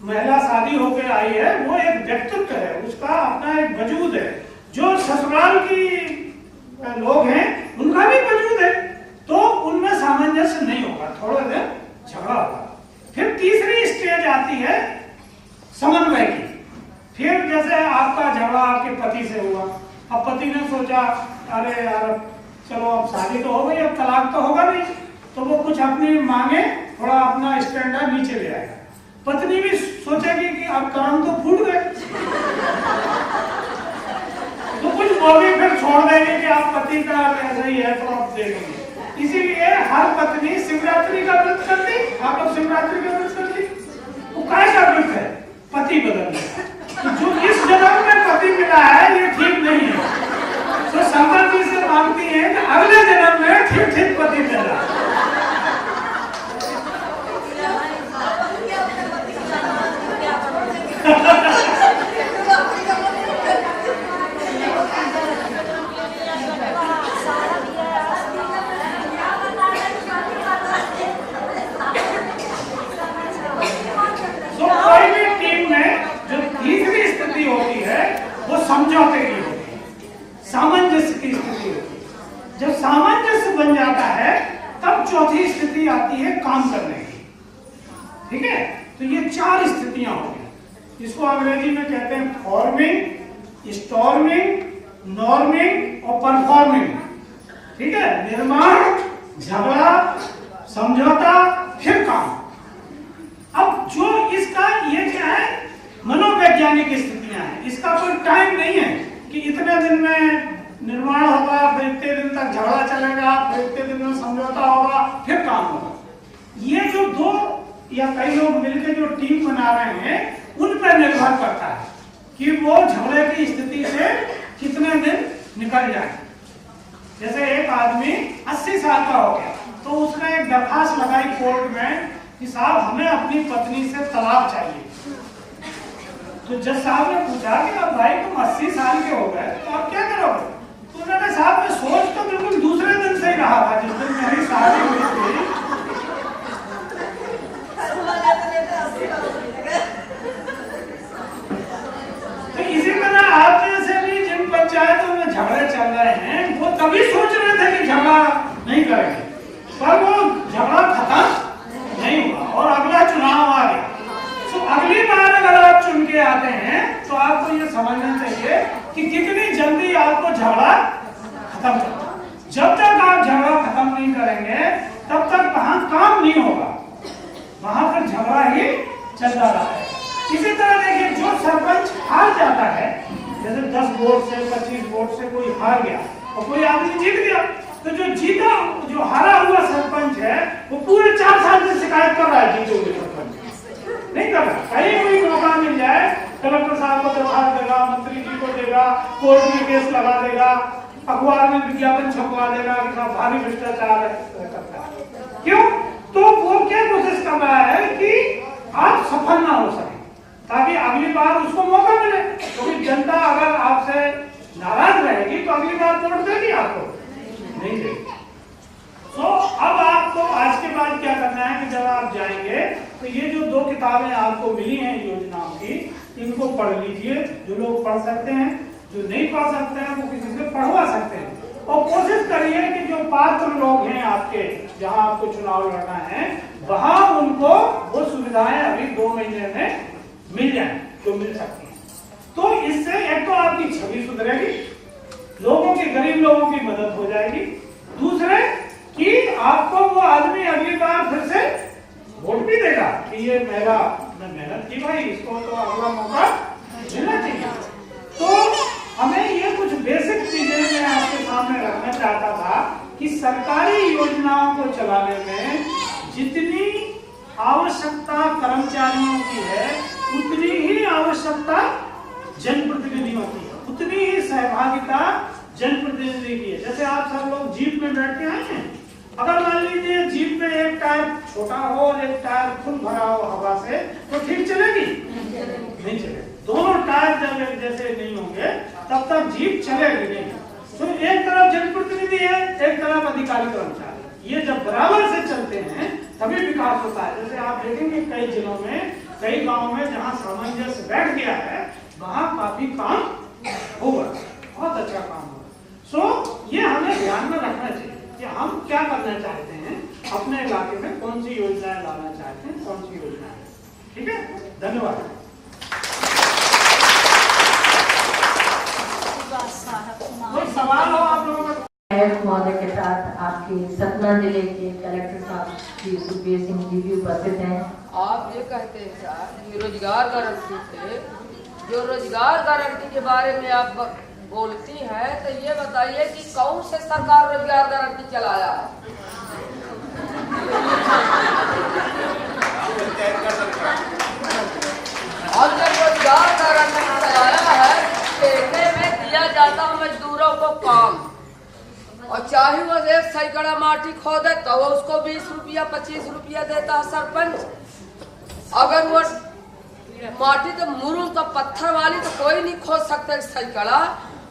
महिला शादी होकर आई है वो एक व्यक्तित्व है, उसका अपना एक वजूद है। जो ससुराल की लोग हैं उनका भी वजूद है, तो उनमें सामंजस्य नहीं होगा, थोड़ा दिन झगड़ा होगा। फिर तीसरी स्टेज आती है समन्वय की। फिर जैसे आपका झगड़ा आपके पति से हुआ, अब पति ने सोचा अरे यार चलो अब शादी तो हो गई, अब तलाक तो होगा नहीं, तो वो कुछ अपनी मांगे, थोड़ा अपना स्टैंडर्ड नीचे ले आएगा। पत्नी भी सोचेगी कि अब कर्म तो फूट गए, तो कुछ वो भी फिर छोड़ देंगे कि आप पति का ऐसा ही है तो आप देखेंगे। इसीलिए हर पत्नी शिवरात्रि का व्रत करती, आप लोग शिवरात्रि का व्रत करती, वो काय का व्रत है? पति बदलने का। तो जो इस जन्म में पति मिला है ये ठीक नहीं है, तो शंकर जी से मांगती है कि अगले जन्म में ठीक ठीक पति मिला। होती है वो समझौते की होती है, सामंजस्य की स्थिति होती है। जब सामंजस्य बन जाता है तब चौथी स्थिति आती है काम करने की। ठीक है, तो ये 4 स्थितियां हो गई। इसको अंग्रेजी में कहते हैं फॉर्मिंग, स्टॉर्मिंग, नॉर्मिंग और परफॉर्मिंग। ठीक है, निर्माण, झगड़ा, समझौता, फिर काम। अब जो इसका ये क्या है, मनोवैज्ञानिक स्थितियां हैं, इसका कोई टाइम नहीं है कि इतने दिन में निर्माण होगा, फिर इतने दिन तक झगड़ा चलेगा, फिर इतने दिन में समझौता होगा, फिर काम होगा। ये जो 2 या कई लोग मिलकर जो टीम बना रहे हैं उन पर निर्भर करता है कि वो झगड़े की स्थिति से कितने दिन निकल जाए। जैसे एक आदमी 80 साल का हो गया तो उसने एक दरखास्त लगाई कोर्ट में कि साहब हमें अपनी पत्नी से तलाक चाहिए। तो जज साहब ने पूछा कि अब भाई तुम 80 साल के हो गए तो आप क्या करोगे? तो उन्होंने साहब मैं सोच तो बिल्कुल दूसरे दिन से ही रहा था, जिस दिन मेरी शादी हुई थी। तो इसी तरह आप जैसे भी जिन पंचायतों में झगड़े चल रहे हैं वो तभी सोच रहे थे कि झगड़ा नहीं करेंगे, पर वो झगड़ा खत्म नहीं हुआ और अगला चुनाव आ गया। तो अगली बार अगर आप चुन के आते हैं तो आपको ये समझना चाहिए कि कितनी जल्दी आपको झगड़ा खत्म करना। जब तक आप झगड़ा खत्म नहीं करेंगे तब तक वहां काम नहीं होगा, वहां पर झगड़ा ही चलता रहा है। इसी तरह देखिए, जो सरपंच हार जाता है, जैसे 10 वोट से 25 वोट से कोई हार गया और कोई आदमी जीत गया, तो जो जीता, जो हारा हुआ सरपंच है वो पूरे 4 साल से शिकायत कर रहा है जीते हुए सरपंच नहीं कर रहा। कहीं कोई मौका मिल जाए, कलेक्टर साहब को दरखास्त देगा, मंत्री जी को देगा, कोर्ट में केस लगा देगा, अखबार में विज्ञापन छपवा देगा कि भारी भ्रष्टाचार करता है। क्यों? तो वो क्या कोशिश कर रहा है कि आप सफल ना हो सके ताकि अगली बार उसको मौका मिले। क्योंकि जनता अगर आपसे नाराज रहेगी तो अगली बार वोट देगी आपको नहीं देगी। तो अब आपको आज के बाद क्या करना है कि जब आप जाएंगे तो ये जो 2 किताबें आपको मिली हैं योजनाओं की, इनको पढ़ लीजिए। जो लोग पढ़ सकते हैं, जो नहीं पढ़ सकते हैं वो किसी से पढ़वा सकते हैं। और कोशिश करिए कि जो पात्र लोग हैं आपके, जहां आपको चुनाव लड़ना है, वहां उनको वो सुविधाएं अभी 2 महीने में मिल जाए जो मिल सकती है। तो इससे एक तो आपकी छवि सुधरेगी, लोगों की, गरीब लोगों की मदद हो जाएगी। दूसरे कि आपको वो आदमी अगली बार फिर से वोट भी देगा कि ये मेरा मेहनत की भाई, इसको तो अगला मौका मिलना चाहिए। तो हमें ये कुछ बेसिक चीजें मैं आपके सामने रखना चाहता था कि सरकारी योजनाओं को चलाने में जितनी आवश्यकता कर्मचारियों की है उतनी ही आवश्यकता जनप्रतिनिधियों की है, उतनी ही सहभागिता जनप्रतिनिधि की है। जैसे आप सब लोग जीप में बैठ के आए हैं, अगर मान लीजिए जीप में एक टायर छोटा हो और एक टायर फुल भरा हो हवा से, तो ठीक चलेगी? नहीं चलेगी। दोनों टायर जब एक जैसे नहीं होंगे तब तक जीप चलेगी नहीं। तो एक तरफ जनप्रतिनिधि है, एक तरफ अधिकारी कर्मचारी, ये जब बराबर से चलते हैं तभी विकास होता है। जैसे आप देखेंगे कई जिलों में, कई गाँव में जहाँ सामंजस्य बैठ गया है वहाँ काफी काम होगा, बहुत अच्छा काम होगा। सो ये हमें ध्यान में रखना चाहिए कि हम क्या करना चाहते हैं, अपने इलाके में कौन सी योजनाएं लाना चाहते हैं, कौन सी योजनाएं। ठीक है, धन्यवाद। आपके सतना जिले के कलेक्टर साहब श्री सुखबीर सिंह जी भी उपस्थित हैं। आप ये कहते हैं साहब ये रोजगार गारंटी थे, जो रोजगार गारंटी के बारे में आप बोलती हैं तो ये बताइए कि कौन से सरकार रोजगार गारंटी चलाया है? और जब रोजगार गारंटी चलाया है, ठेके में दिया जाता है मजदूरों को काम, और चाहे वो एक सैकड़ा माटी खोदे तो वो उसको 20 रुपया 25 रुपया देता है सरपंच। अगर वो माटी तो मुरुम तो पत्थर वाली तो कोई नहीं खोद सकता सैकड़ा,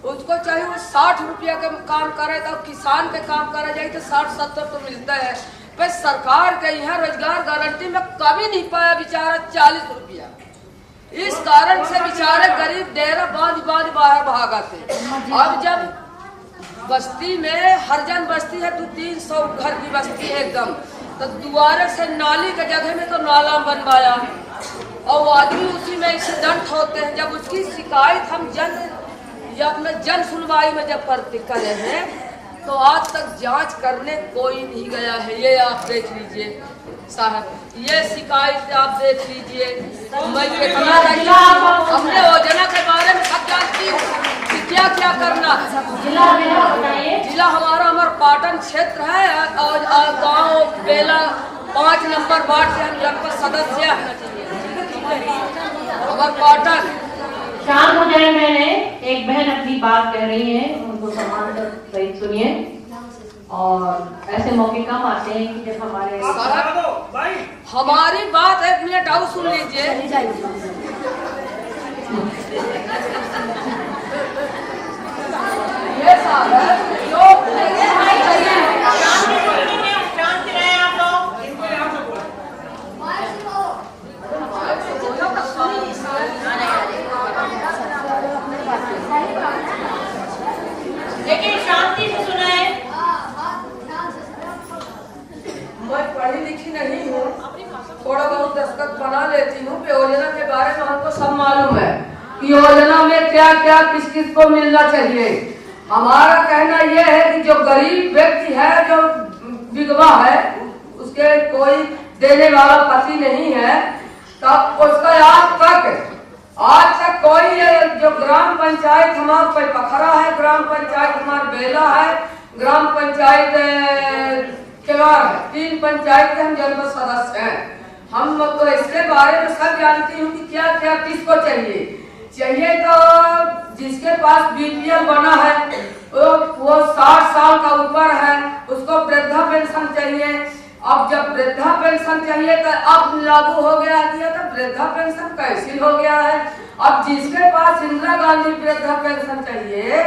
उसको चाहे वो 60 रुपया का काम करे तो किसान के काम करा जाए तो 60-70 तो मिलता है। पर सरकार के यहाँ रोजगार गारंटी में कभी नहीं पाया बेचारा 40 रुपया। इस कारण से बेचारे गरीब डेरा बांध बाहर भागा थे। अब जब बस्ती में हरजन बस्ती है 200-300 घर की बस्ती है एकदम, तो दोबारा से नाली के जगह में तो नाला बनवाया और वो आदमी उसी में एक्सीडेंट होते हैं। जब उसकी शिकायत हम जन सुनवाई में जब करते करे हैं तो आज तक जांच करने कोई नहीं गया है। ये आप देख लीजिए साहब, ये शिकायत आप देख लीजिए। मैं कितना हमने योजना के बारे में सब जानती हूँ कि क्या क्या करना। जिला हमारा अमरपाटन क्षेत्र है और गांव बेला 5 नंबर वार्ड से हम जनपद सदस्य अमरपाटन। शाम हो जाए, मैंने एक बहन अपनी बात कह रही है, उनको सम्मान सहित सुनिए। और ऐसे मौके कम आते हैं कि जब हमारी बात 1 मिनट और सुन लीजिए। ये साहब जो शांति रहे आप लोग। लेकिन शांति से सुनाए। मैं पढ़ी लिखी नहीं हूँ, थोड़ा बहुत दस्तखत बना लेती हूँ। योजना के बारे में हमको सब मालूम है कि योजना में क्या क्या किस किस को मिलना चाहिए। हमारा कहना यह है कि जो गरीब व्यक्ति है, जो विधवा है, उसके कोई देने वाला पति नहीं है, तब उसका आज तक कोई जो ग्राम पंचायत हमारा पखरा है, ग्राम पंचायत हमारा बेला है, ग्राम पंचायत केवार है, 3 पंचायत हम जनपद सदस्य हैं। हम तो इसके बारे में सब जानती हूँ कि क्या क्या किसको चाहिए। तो जिसके पास बीपीएल बना है वो 60 साल का ऊपर है, उसको वृद्धा पेंशन चाहिए। अब जब वृद्धा पेंशन चाहिए तो अब लागू हो गया दिया, तो वृद्धा पेंशन कैंसिल हो गया है। अब जिसके पास इंदिरा गांधी वृद्धा पेंशन चाहिए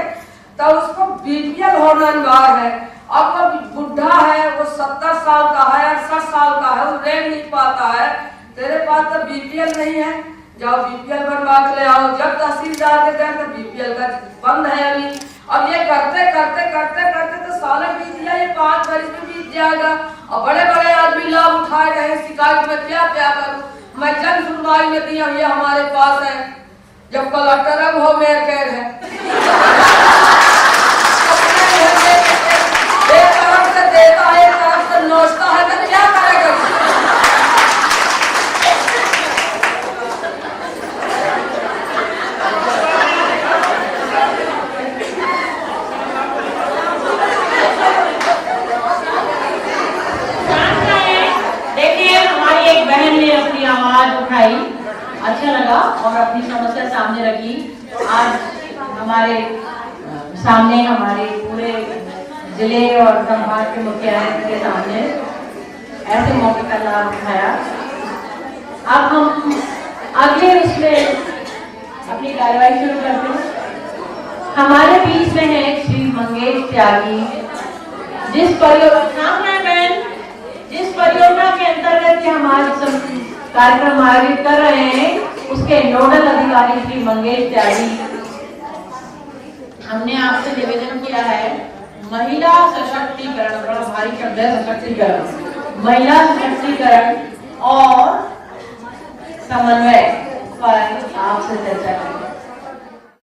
तो उसको बीपीएल होना अनिवार्य है। अब वो बुढ़ा है, वो 70 साल का है, 68 साल का है, वो रह नहीं पाता है, तेरे पास तो बीपीएल नहीं है, जाओ बीपीएल बनवा के ले आओ। जब तहसीलदार के गए तो बीपीएल का बंद है अभी। अब ये करते करते करते करते तो साल बीत गया, ये 5 वर्ष में बीत जाएगा और बड़े बड़े आदमी लाभ उठाए रहे। शिकायत में क्या क्या करूं मैं, जन सुनवाई में दिया, ये हमारे पास है। जब कलेक्टर हो मेयर कह रहे एक तरफ से देता है, एक तरफ से नोचता है, तो क्या करेगा। देखिए, हमारी एक बहन ने अपनी आवाज उठाई, अच्छा लगा और अपनी समस्या सामने रखी। आज हमारे सामने हमारे पूरे जिले और संभाग के मुख्यालय के सामने ऐसे मौके का लाभ उठाया। अब हम अगले इसमें अपनी कार्यवाही शुरू करते हैं। हमारे बीच में है श्री मंगेश त्यागी, जिस परियोजना के अंतर्गत हम आज कार्यक्रम आयोजित कर रहे हैं, उसके नोडल अधिकारी श्री मंगेश त्यागी। हमने आपसे निवेदन किया है महिला सशक्तिकरण, बड़ा भारी शब्द है सशक्तिकरण, महिला सशक्तिकरण और समन्वय पर आपसे चर्चा करें।